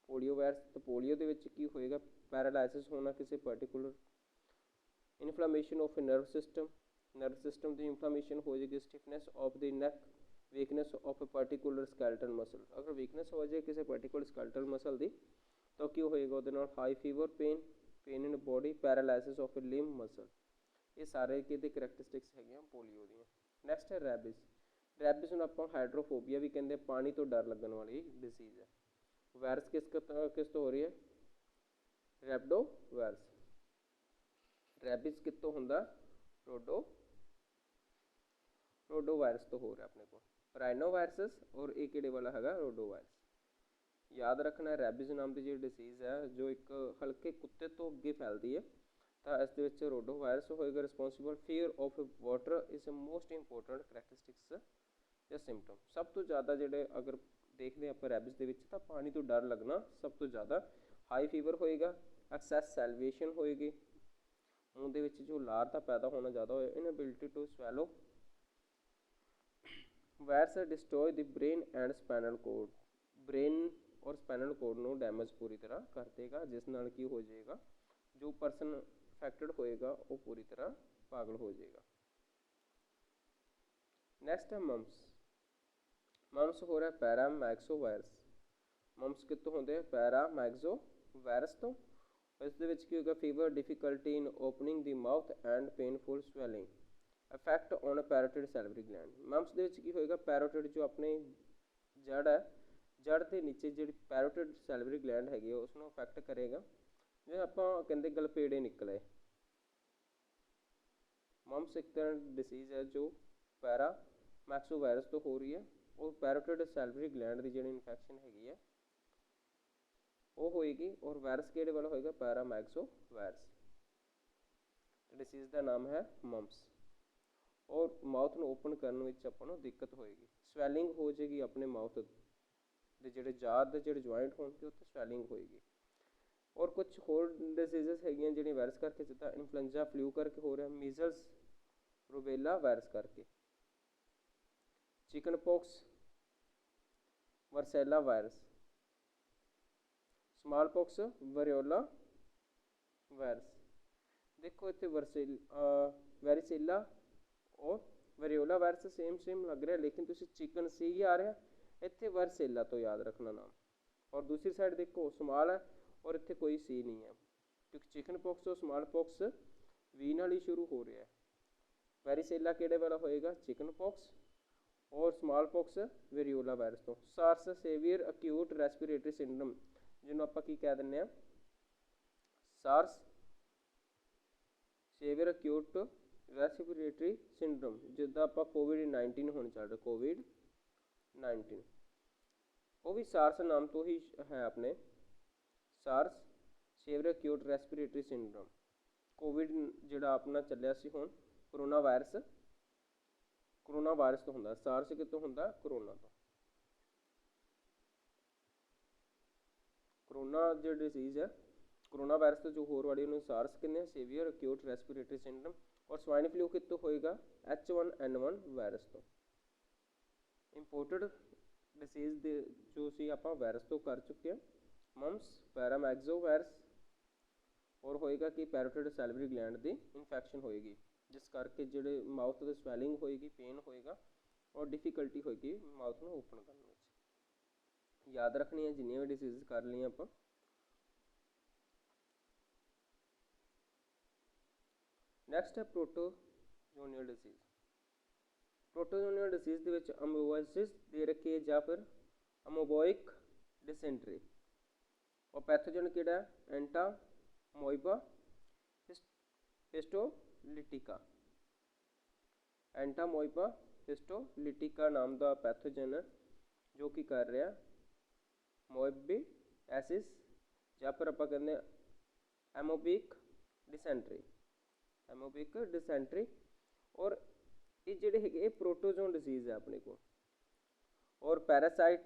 A: पोलियो वायरस। तो पोलियो दे विच की होएगा पैरालाइसिस होना किसी particular, inflammation of nerve system की इन्फ्लामेशन हो जाएगी, stiffness of the neck, weakness of a particular skeletal muscle. अगर वीकनेस हो जाए किसी पर्टिकुलर स्कैलेटल मसल की तो क्यों होएगा वो high fever, pain in body, paralysis of A limb muscle. ये सारे कि करैक्टरिस्टिक्स है पोलियो दी। नैक्सट है रैबिस। रैबिस में आप हाइड्रोफोबिया भी कहते हैं, पानी तो डर लगन वाली डिजीज़ है। वायरस किस तो हो रही है रैबिडो वायरस। रैबिस कितों होंदा रोडो वायरस तो हो रहा है अपने को राइनो वायरस, और एक किहड़े वाला है रोडो वायरस। याद रखना रैबिस नाम की जी डिसीज़ है जो एक हल्के कुत्ते तो अगे फैलती है, तो इस रोडो वायरस होएगा responsible. Fear of water is a most important characteristics या सिम्पटम। सब तो ज़्यादा जोड़े अगर देखते हैं आप रैबिस के पानी तो डर लगना सब तो ज़्यादा, हाई फीवर होएगा, एक्सैस सैलवेशन होएगी, मूँह के जो लार का पैदा होना ज़्यादा हो, inability to swallow, virus destroy the brain and spinal cord, brain ਔਰ ਸਪਾਈਨਲ ਕੋਡ ਨੂੰ ਡੈਮੇਜ ਪੂਰੀ ਤਰ੍ਹਾਂ ਕਰ ਦੇਗਾ, ਜਿਸ ਨਾਲ ਕੀ ਹੋ ਜਾਏਗਾ, ਜੋ ਪਰਸਨ ਇਨਫੈਕਟਡ ਹੋਏਗਾ ਉਹ ਪੂਰੀ ਤਰ੍ਹਾਂ ਪਾਗਲ ਹੋ ਜਾਏਗਾ। ਨੈਕਸਟ ਹੈ ਮਮਸ। ਮਮਸ ਹੋ ਰਿਹਾ ਪੈਰਾਮੈਕਸੋ ਵਾਇਰਸ। ਮਮਸ ਕਿੱਥੋਂ ਹੁੰਦੇ ਆ? ਪੈਰਾਮੈਕਸੋ ਵਾਇਰਸ ਤੋਂ। ਇਸ ਦੇ ਵਿੱਚ ਕੀ ਹੋਏਗਾ? Fever, difficulty in opening the mouth and painful swelling, effect on parotid salivary gland. Mumps ਦੇ ਵਿੱਚ ਕੀ ਹੋਏਗਾ? ਪੈਰੋਟਿਡ ਜੋ ਆਪਣੇ ਜੜ ਹੈ, ਜੜ ਦੇ ਨੀਚੇ ਜਿਹੜੀ ਪੈਰੋਟਿਡ ਸੈਲਵਰੀ ਗਲੈਂਡ ਹੈਗੀ ਉਸ ਨੂੰ ਅਫੈਕਟ ਕਰੇਗਾ। ਜਿਵੇਂ ਆਪਾਂ ਕਹਿੰਦੇ ਗਲਪੇੜੇ ਨਿਕਲੇ। ਮਮਸ ਇੱਕ ਤਰ੍ਹਾਂ ਦੀ ਡਿਸੀਜ਼ ਹੈ ਜੋ ਪੈਰਾਮੈਕਸੋ ਵਾਇਰਸ ਤੋਂ ਹੋ ਰਹੀ ਹੈ। ਉਹ ਪੈਰੋਟਿਡ ਸੈਲਵਰੀ ਗਲੈਂਡ ਦੀ ਜਿਹੜੀ ਇਨਫੈਕਸ਼ਨ ਹੈਗੀ ਹੈ ਉਹ ਹੋਏਗੀ, ਔਰ ਵਾਇਰਸ ਕਿਹੜੇ ਵਾਲਾ ਹੋਏਗਾ? ਪੈਰਾਮੈਕਸੋ ਵਾਇਰਸ। ਡਿਸੀਜ਼ ਦਾ ਨਾਮ ਹੈ ਮਮਸ। ਔਰ ਮਾਊਥ ਨੂੰ ਓਪਨ ਕਰਨ ਵਿੱਚ ਆਪਾਂ ਨੂੰ ਦਿੱਕਤ ਹੋਏਗੀ, ਸਵੈਲਿੰਗ ਹੋ ਜਾਏਗੀ, ਆਪਣੇ ਮਾਊਥ ਦੇ ਜਿਹੜੇ ਜਾਰ ਦੇ ਜਿਹੜੇ ਜੁਆਇੰਟ ਹੋਣਗੇ ਉੱਥੇ ਸਵੈਲਿੰਗ ਹੋਏਗੀ। ਔਰ ਕੁਝ ਹੋਰ ਡਿਸੀਜ਼ਸ ਹੈਗੀਆਂ ਜਿਹੜੀਆਂ ਵਾਇਰਸ ਕਰਕੇ, ਜਿੱਦਾਂ ਇਨਫਲੂਐਂਜ਼ਾ ਫਲੂ ਕਰਕੇ ਹੋ ਰਿਹਾ, ਮੀਜ਼ਲਸ, ਰੂਬੇਲਾ ਵਾਇਰਸ ਕਰਕੇ, chicken pox, varicella virus, small pox, variola virus. ਦੇਖੋ ਇੱਥੇ ਵੈਰੀਸੇਲਾ और वेरियोला वायरस सेम लग रहा है, लेकिन तुम चिकन सी ही आ रहा है, इतने वरसेला तो याद रखना नाम। और दूसरी साइड देखो स्मॉल है और इतने कोई सी नहीं है, क्योंकि चिकन पॉक्स और स्मॉल पॉक्स वी नाल ही शुरू हो रहा है। वैरीसेला किहड़े वाला होएगा? चिकन पॉक्स, और स्मॉल पॉक्स वेरियोला वायरस तो। SARS severe acute respiratory syndrome, जिन्होंने आप की कह दें SARS severe acute respiratory syndrome, जिदा आप कोविड-19 होने चल रहे, कोविड-19 वो भी सार्स नाम तो ही है अपने, SARS severe acute respiratory syndrome. COVID जिहड़ा अपना चलिया सी हुण कोरोना वायरस तो हुंदा, सार्स कितों हुंदा? कोरोना तो। कोरोना जो डिसीज़ है कोरोना वायरस तो जो होर वाली उन्होंने सार्स कहते हैं, सेवियर अक्यूट रेस्पिरेटरी सिंड्रोम। और स्वाइन फ्लू कितों होएगा? H1N1 वायरस तो। इंपोर्टेड डिसीज़ दे जो सी आपां वायरस तो कर चुके हैं, मम्स, पैरामैक्सो वायरस, और होएगा कि पैरोटिड सैलवरी ग्लैंड की इन्फैक्शन होएगी, जिस करके जिहड़े माउथ की स्वैलिंग होएगी, पेन होएगा और डिफिकल्टी होएगी माउथ में ओपन करने में। याद रखनी है जिन्नियां भी डिसीज़ कर ली आपां। नैक्सट है प्रोटोजोनियल डिसीज़। प्रोटोजोनियल डिसीज़ के विच अमोबाइसिस दे रखी है या फिर अमोबोइक डिसेंट्री। और पैथोजन किहड़ा है? Entamoeba histolytica. एंटामोइबा हिस्टोलिटिका नाम का पैथोजन है जो कि कर रहा मोइबिएसिस या फिर आप कहते एमोबिक डिसेंट्री, एमोबिक डिसेंट्री। और ये जिहड़े है प्रोटोजोन डिसीज़ है अपने को। और parasite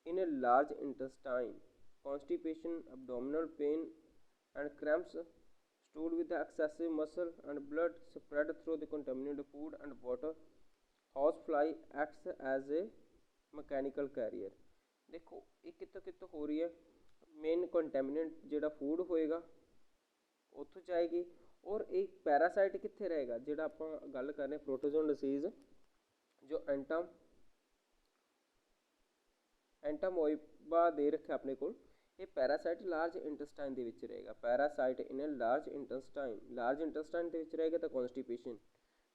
A: in a large intestine, constipation, abdominal pain and cramps, stool with the excessive muscle and blood spread through the contaminated food and water, housefly acts as a mechanical carrier। देखो ये कितों हो रही है? Main contaminant जिहड़ा food होएगा उत्थों जाएगी, और एक पैरासाइट कित्थे रहेगा? जिहड़ा आपां गल कर रहे हैं प्रोटोजोन डिसीज़ जो एंटामोइबा दे रखे अपने को, ये पैरासाइट लार्ज इंटेस्टाइन दे विच रहेगा। Parasite in large intestine, large intestine दे विच रहेगा तो कॉन्स्टिपेशन,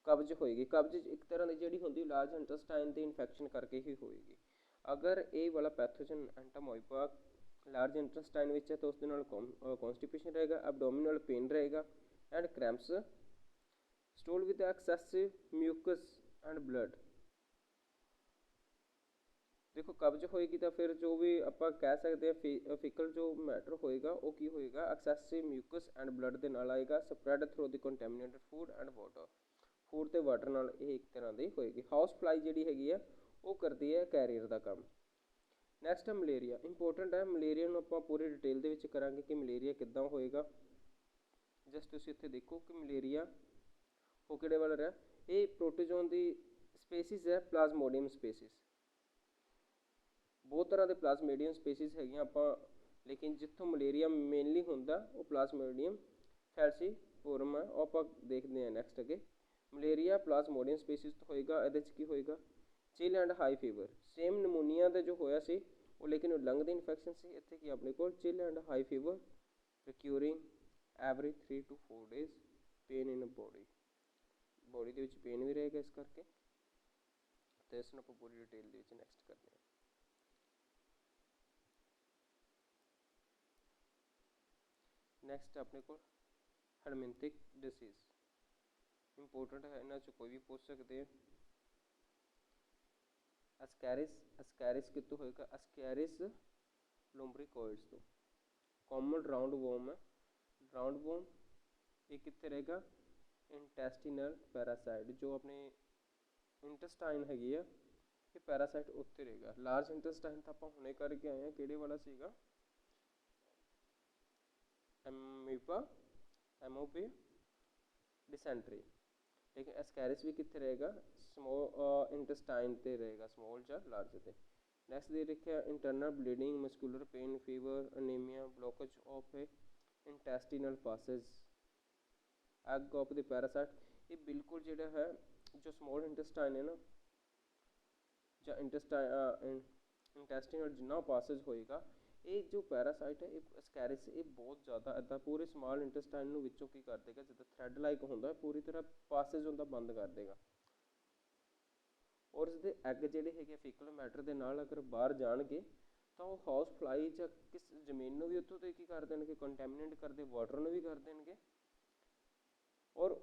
A: कब्ज होएगी। कब्ज एक तरह की जिहड़ी हुंदी लार्ज इंटेस्टाइन की इन्फैक्शन करके ही होएगी। अगर ये वाला पैथोजन एंटामोइबा लार्ज इंटेस्टाइन विच है तो उसके नाल कॉन्स्टिपेशन रहेगा, एब्डोमिनल पेन रहेगा and cramps, stool with excessive mucus and blood. देखो कब्ज होएगी तो फिर जो भी आप कह सकते हैं फिकल जो मैटर होएगा वो की होएगा? एक्सेसिव म्यूकस एंड ब्लड के नाल आएगा, spread through the contaminated food and water, food ते वाटर नाल ये एक तरह की होएगी। हाउस फ्लाई जिहड़ी हैगी है वो करती है कैरियर का काम। नैक्सट है मलेरिया। इंपोर्टेंट है मलेरिया नूं आपां पूरी डिटेल दे विच करांगे कि मलेरिया किद्दां होएगा। जस्ट तुसीं इत्थे देखो कि मलेरिया वो किहड़े वाला रहा, ये प्रोटोजोन की स्पेसीज है प्लाज्मोडियम स्पेसीज, बहुत तरह के प्लाज्मोडियम स्पेसीज है ਆਪਾਂ, लेकिन जितों मलेरिया मेनली होंदा वो प्लाज्मोडियम फैलसीफोरम है, वो आप देखते हैं नैक्सट अगे। मलेरिया प्लाज्मोडियम स्पेसीज तो होएगा, ये की होएगा chill and high fever, same नमूनिया का जो होया सी वो लेकिन लंग की इन्फेक्शन से, इतने की अपने को chill and high fever recurring every 3 to 4 days, pain in body, body के पेन भी रहेगा इस करके। तो इसमें आप पूरी डिटेल नैक्सट करते हैं। नैक्सट अपने को हेलमिंथिक डिसीज़ इंपोर्टेंट है, इन्होंने चो कोई भी पूछ सकते हैं। अस्कैरिस, अस्कैरिस कितों होएगा, अस्कैरिस लुम्ब्रिकोइड्स तो, कॉमन राउंड वॉर्म है, राउंड वॉर्म ये कितने रहेगा, इंटेस्टिनल पैरासाइट, जो अपने इंटेस्टाइन हैगी है ये पैरासाइट उत्ते रहेगा। लार्ज इंटेस्टाइन तो आप हुणे करके आए हैं, किहड़े वाला सीगा, एमीबा एमोबी डिसेंट्री, लेकिन एस्कैरिस भी कितने रहेगा, स्मॉल इंटेस्टाइन ते रहेगा, स्मॉल या लार्ज ते। नैक्सट दे रखा internal bleeding, muscular pain, fever, anaemia, blockage of a intestinal passage, egg of the parasite, ये बिल्कुल जो है जो स्मॉल इंटेस्टाइन है ना या इंटेस्टिनल जिन्ना पासेज होएगा, ये जो पैरासाइट है ये स्कैरिस ये बहुत ज़्यादा इदा पूरे स्मॉल इंटेस्टाइन विचों की कर देगा, जिदा थ्रैड लाइक होंदा पूरी तरह पासेज होंदा बंद कर देगा, और इसके एग जोड़े है फीकल मैटर के नाल अगर बाहर जाएंगे तो वो हाउस फ्लाई या किस जमीन भी उत्तों तो की कर देंगे, कंटैमिनेट करते वाटर भी कर देंगे, और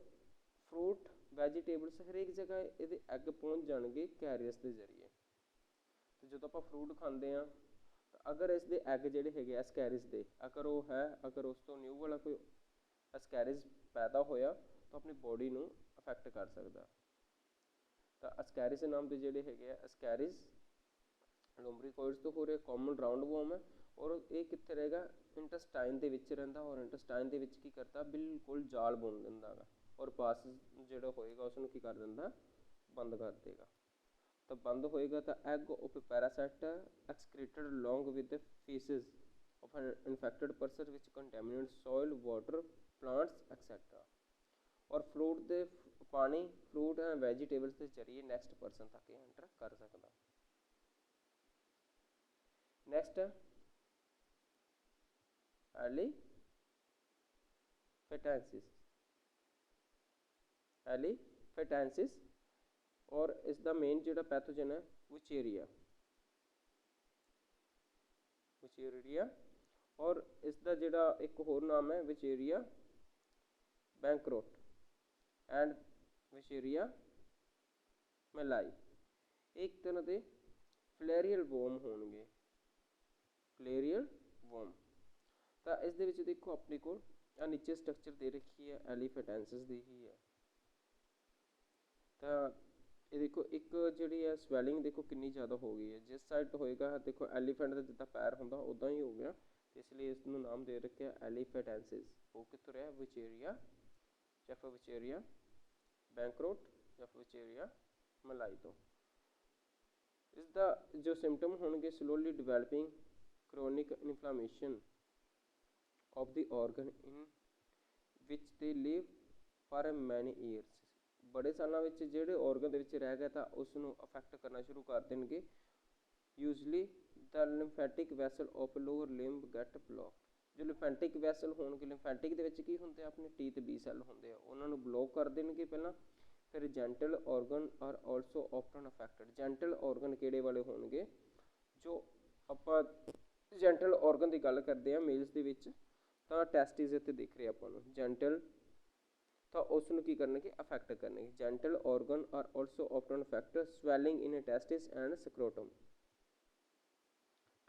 A: फ्रूट वैजीटेबल्स हरेक जगह ये एग पहुँच जाएंगे कैरियर्स के जरिए। तो जो आप फ्रूट खाते हैं तो अगर इसके एग जोड़े है एस्कैरिस के, अगर वो है, अगर उस तो न्यू वाला कोई एस्कैरिस पैदा होया तो अपनी बॉडी को अफेक्ट कर सकता। तो एस्कैरिस नाम के जोड़े है एस्कैरिस लुम्ब्रिकोइड्स तो हो रहे कॉमन राउंड वॉर्म है, और ये कितने रहेगा, इंटेस्टाइन के विच रहिंदा, और इंटेस्टाइन के विच की करता बिल्कुल जाल बुन दिंदा गा, और पास जो होएगा उसनूं की कर दिंदा, बंद कर देगा। तो बंद होएगा तो egg of parasite excreted along with the faeces of an infected person which contaminate soil, water, plants etcetera, और फ्रूट के पानी, फ्रूट एंड वैजीटेबल्स के जरिए नैक्सट पर्सन तक एंटर कर सकता। नैक्सट एलिफेटेंसिस, एलिफेटेंसिस, और इसका मेन जो पैथोजन है विचेरिया, विचेरिया, और इसका जोड़ा एक होर नाम है विचेरिया बैंक्रोट एंड विचेरिया मेलाई, एक तरह के फ्लैरियल वॉर्म होंगे, फ्लैरियल वॉर्म। तो इस दे विच देखो अपने को नीचे स्ट्रक्चर दे रखी है एलिफेटेंसिस दी ही है। तो ये देखो एक जी है स्वैलिंग देखो कितनी ज़्यादा हो गई है, जिस साइड होएगा देखो एलीफेंट का जिदा पैर होंदा उदा ही हो गया, तो इसलिए इसनूं नाम दे रखे एलिफेटेंसिस। वो कितों रहा विचेरिया या फिर विचेरिया बैंक्रोट या फिर विचेरिया मलाई तो। इसका जो सिम्टम होंगे slowly developing chronic inflammation of the organ in which they live for many years, बड़े सालों में जोड़े ऑर्गन के रह गए तो उसनों अफेक्ट करना शुरू कर देंगे। Usually the lymphatic vessel of lower limb get block, जो लिम्फेटिक वैसल होंगे, लिम्फेटिक की होंगे अपने टीथ बी सैल होंगे उन्होंने ब्लॉक कर देंगे पहला, फिर genital organ are also often affected, genital organ किहड़े वाले होंगे, जो आप जेंटल ऑर्गन की गल करते हैं मेल्स के विच तो टैस्टिस इत्थे दिख रहे अपन जेंटल, तो उसनूं की करनगे अफेक्ट करनगे। Genital organ are also often affect swelling in testis and scrotum,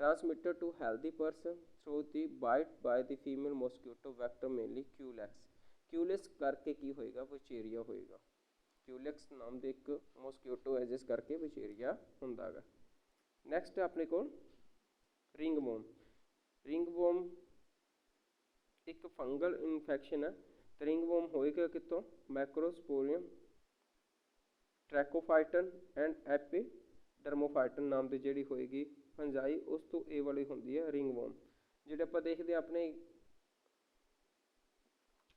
A: transmitted to healthy person through the bite by the female mosquito vector mainly culex, culex करके की होएगा विचेरिया होएगा, क्यूलैक्स नाम दे एक मॉस्किटो है जिस करके विचेरिया हुंदा गा। नैक्सट अपने को रिंगवॉर्म, रिंगवॉर्म एक फंगल इन्फेक्शन है। तो रिंगवॉर्म होएगा कितों, मैक्रोस्पोरियम ट्रैकोफाइटन एंड एपिडर्मोफाइटन नाम की जिहड़ी होएगी फंजाई, उस तो ए वाली होंदी है रिंगवॉर्म। जिहड़े आपां देखदे अपने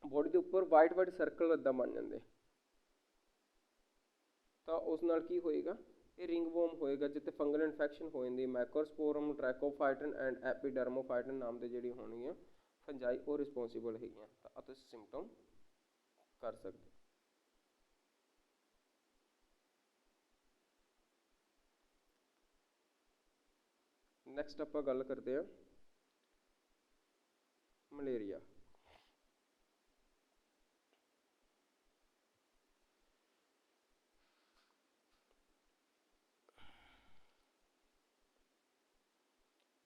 A: बॉडी के उपर वाइट वाइट सर्कल इदां बन जाते, तो उस नाल की होएगा, ये रिंगवॉर्म होएगा, जिते फंगल इन्फेक्शन हो जाती। मैकोस्पोरम, ट्रैकोफाइटन एंड एपिडर्मोफाइटन नाम की जिहड़ी होनी है फंजाई, वो रिस्पोंसिबल है, तो तुसीं सिम्पटम कर सकते। नैक्सट आपां गल करते हैं मलेरिया।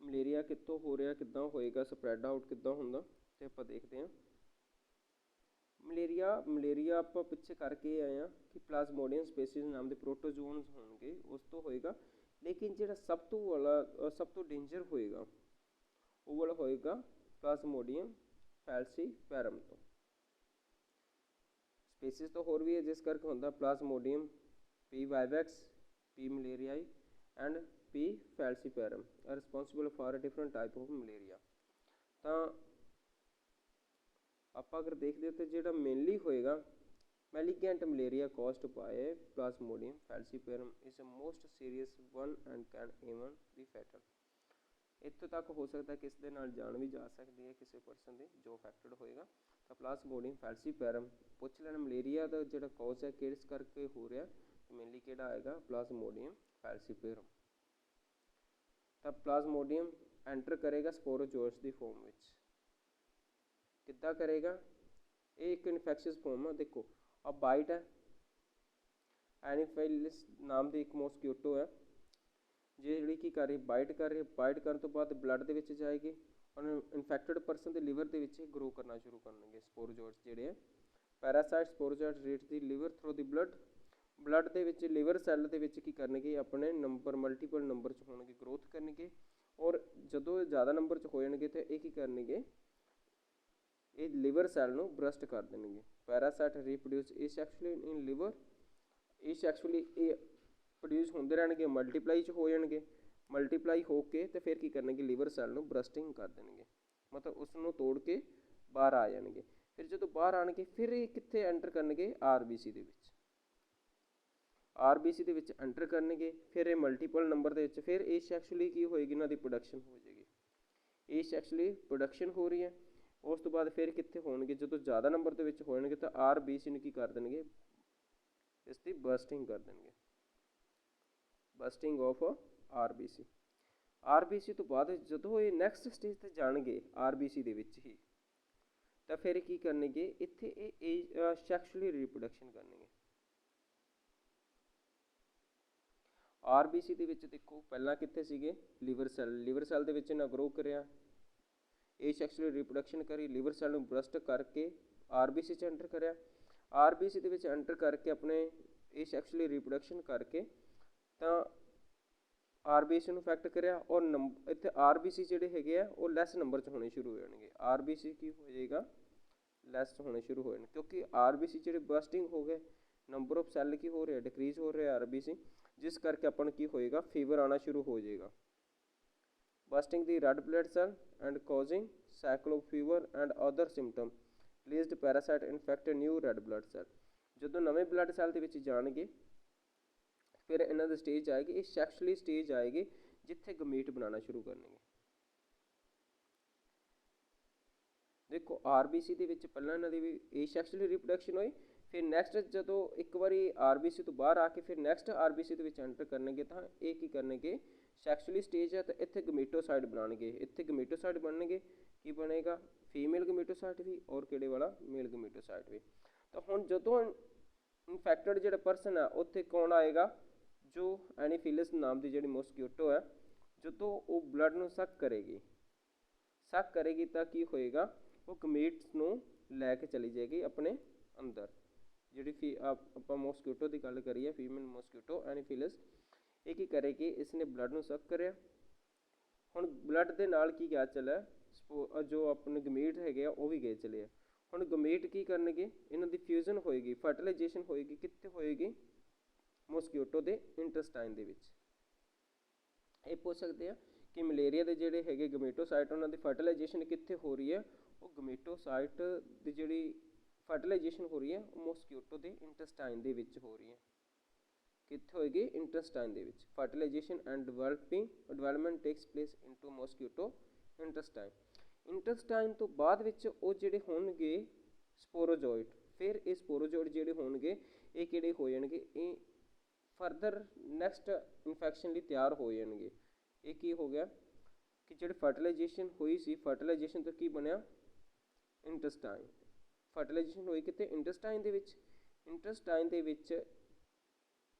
A: मलेरिया कितों हो रहा, किद्दां होएगा, स्प्रैड आउट किद्दां हुंदा, ते आपां देखते हैं। मलेरिया आप पिछे करके आए हैं कि प्लाज्मोडियम स्पीसीज नाम के प्रोटोजोन्स होंगे, उस तो होएगा। लेकिन जो सब तो डेंजर होएगा वो वाला होएगा प्लाज्मोडियम फैलसीपैरम तो। स्पीसीज तो होर भी है, जिस करके होंदा plasmodium P vivax, P malariae and P falciparum are responsible for different type of malaria. तो आप अगर देखते तो जो मेनली होएगा malignant malaria caused by plasmodium falciparum is a most serious one and can even be fatal. इतों तक हो सकता है कि इसके नाल जान भी जा सकती है किसी परसन की जो अफेक्टेड होएगा। तो प्लाज्मोडियम फैलसीपैरम पुछ लेना मलेरिया का जो कॉज है किस करके हो रहा, तो मेनली किहड़ा आएगा प्लाज्मोडियम फैलसीपैरम। तब प्लाज्मोडियम एंटर करेगा स्पोरोजोअस की फॉर्म में, किद्दां करेगा, ये एक इन्फेक्शियस फॉर्म है। देखो अब बाइट है, एनीफिलिस नाम की एक मॉस्किटो है जी की कर रही बाइट कर रही, बाइट करने तो बाद ब्लड के जाएगी और इन्फेक्टेड परसन के लिवर के ग्रो करना शुरू करेंगे स्पोरोजोइट्स जिहड़े है। Parasite sporozoites reach the liver through the blood के लिवर सैल के की करनगे अपने नंबर मल्टीपल नंबर च होणगे ग्रोथ करनगे, और जदों ज़्यादा नंबर च हो जाणगे तो ये की करनगे, ये लिवर सैल नूं ब्रस्ट कर देंगे। Parasite reproduce asexually in liver, asexually ये प्रोड्यूस होंदे रहणगे, मल्टीप्लाई हो जाएंगे, मल्टीप्लाई होके तो फिर की करनगे लिवर सैल नूं ब्रस्टिंग कर देंगे, मतलब उसनूं तोड़ के बाहर आ जाएंगे। फिर जो बाहर आएंगे फिर ये कित्थे एंटर करनगे, आरबीसी दे विच, आरबीसी दे विच एंटर करनगे, फिर ये मल्टीपल नंबर दे विच फिर एसेक्सुअली की होएगी, इन्हां दी प्रोडक्शन हो जाएगी, एसेक्सुअली प्रोडक्शन हो रही है। उस तो बाद फिर कित्थे होणगे, जो ज़्यादा नंबर के हो जाएंगे तो आरबीसी नूं की कर देंगे, इसकी बर्स्टिंग कर देंगे, बर्स्टिंग ऑफ आरबीसी। आरबीसी तो बाद जो ये नैक्सट स्टेज ते जाणगे आरबीसी दे विच ही, तो फिर की करनगे, इत्थे सैक्शुअली रिप्रोडक्शन करनगे। आरबीसी दे विच देखो पहला कित्थे सीगे, लिवर सैल दे विच इन्हां ग्रो करिया, एसेक्सुअली रिप्रोडक्शन करी, लिवर सैल नूं ब्रस्ट करके आरबीसी च एंटर करिया, आरबीसी दे विच एंटर करके अपने एसेक्सुअली रिप्रोडक्शन करके तो आरबीसी नूं इफेक्ट करिया, और इत्थे आरबीसी जिहड़े हैगे आ वो लैस नंबर च होने शुरू हो जाएंगे, आरबीसी की हो जाएगा लैस होने शुरू हो जाए, क्योंकि आरबीसी जिहड़े बर्स्टिंग हो गए, नंबर ऑफ सैल की हो रहा है डिक्रीज हो रहा है आरबीसी, जिस करके अपन की होएगा फीवर आना शुरू हो जाएगा, bursting the red blood cell and causing cyclo fever and other symptom released parasite infect new red blood cell. जो नवे ब्लड सैल के विच जाणगे फिर इन्हां दी स्टेज आएगी, ये सैक्शुअली स्टेज आएगी जिथे गमीट बनाना शुरू करेंगे। देखो आरबीसी दे विच पहलां इन्हां दी भी एसेक्सुअली रिप्रोडक्शन हुई, फिर नैक्सट जो एक बारी आरबीसी तो बाहर आके फिर नैक्सट आरबीसी दे विच एंटर करनगे, तो ये की करनगे सैक्शुअली स्टेज है तो इत्थे गमीटोसाइड बनाएंगे, इत्थे गमीटोसाइड बननगे, की बनेगा फीमेल गमीटोसाइड भी और किहड़े वाला मेल गमीटोसाइड भी। तो हुण जदों इन्फेक्टेड जिहड़ा परसन है उत्थे कौन आएगा, जो एनीफिलिस नाम की जिहड़ी मॉस्किटो है, जदों वो ब्लड नूं सक करेगी तो की होएगा, वो गमीट्स नूं लैके चली जाएगी अपने अंदर। जिहड़ी आपां मॉस्किटो की गल करिए फीमेल मॉस्किटो एनीफिलिस, ये की करेगी, इसने ब्लड नूं सक करिया, हुण ब्लड के नाल की क्या चला, जो अपने गमीट है वो भी गए चले, हुण गमीट की करनगे, इन्हां दी फ्यूजन होएगी, फर्टिलाइजेशन होएगी, कित्थे होएगी, ਮੋਸਕੀਟੋ ਦੇ ਇੰਟੈਸਟਾਈਨ ਦੇ ਵਿੱਚ। ਇਹ ਪੁੱਛ ਸਕਦੇ ਆ ਕਿ ਮਲੇਰੀਆ ਦੇ ਜਿਹੜੇ ਹੈਗੇ ਗਮੇਟੋਸਾਈਟ ਉਹਨਾਂ ਦੀ ਫਰਟੀਲਾਈਜੇਸ਼ਨ ਕਿੱਥੇ ਹੋ ਰਹੀ ਹੈ, ਉਹ ਗਮੇਟੋਸਾਈਟ ਦੀ ਜਿਹੜੀ ਫਰਟੀਲਾਈਜੇਸ਼ਨ ਹੋ ਰਹੀ ਹੈ ਉਹ ਮੋਸਕੀਟੋ ਦੇ ਇੰਟੈਸਟਾਈਨ ਦੇ ਵਿੱਚ ਹੋ ਰਹੀ ਹੈ। ਕਿੱਥੇ ਹੋਏਗੀ? ਇੰਟੈਸਟਾਈਨ ਦੇ ਵਿੱਚ। Fertilisation and development takes place into mosquito intestine. Intestine ਤੋਂ ਬਾਅਦ ਵਿੱਚ ਉਹ ਜਿਹੜੇ ਹੋਣਗੇ ਸਪੋਰੋਜੋਇਟ, ਫਿਰ ਇਹ ਸਪੋਰੋਜੋਇਟ ਜਿਹੜੇ ਹੋਣਗੇ ਇਹ ਕਿਹੜੇ ਹੋ ਜਾਣਗੇ, ਇਹ ਫਰਦਰ ਨੈਕਸਟ ਇਨਫੈਕਸ਼ਨ ਲਈ ਤਿਆਰ ਹੋ ਜਾਣਗੇ। ਇਹ ਕੀ ਹੋ ਗਿਆ ਕਿ ਜਿਹੜੀ ਫਰਟੀਲਾਈਜੇਸ਼ਨ ਹੋਈ ਸੀ, ਫਰਟੀਲਾਈਜੇਸ਼ਨ ਤੋਂ ਕੀ ਬਣਿਆ? ਇੰਟੈਸਟਾਈਨ। ਫਰਟੀਲਾਈਜੇਸ਼ਨ ਹੋਈ ਕਿਤੇ? ਇੰਟੈਸਟਾਈਨ ਦੇ ਵਿੱਚ। ਇੰਟੈਸਟਾਈਨ ਦੇ ਵਿੱਚ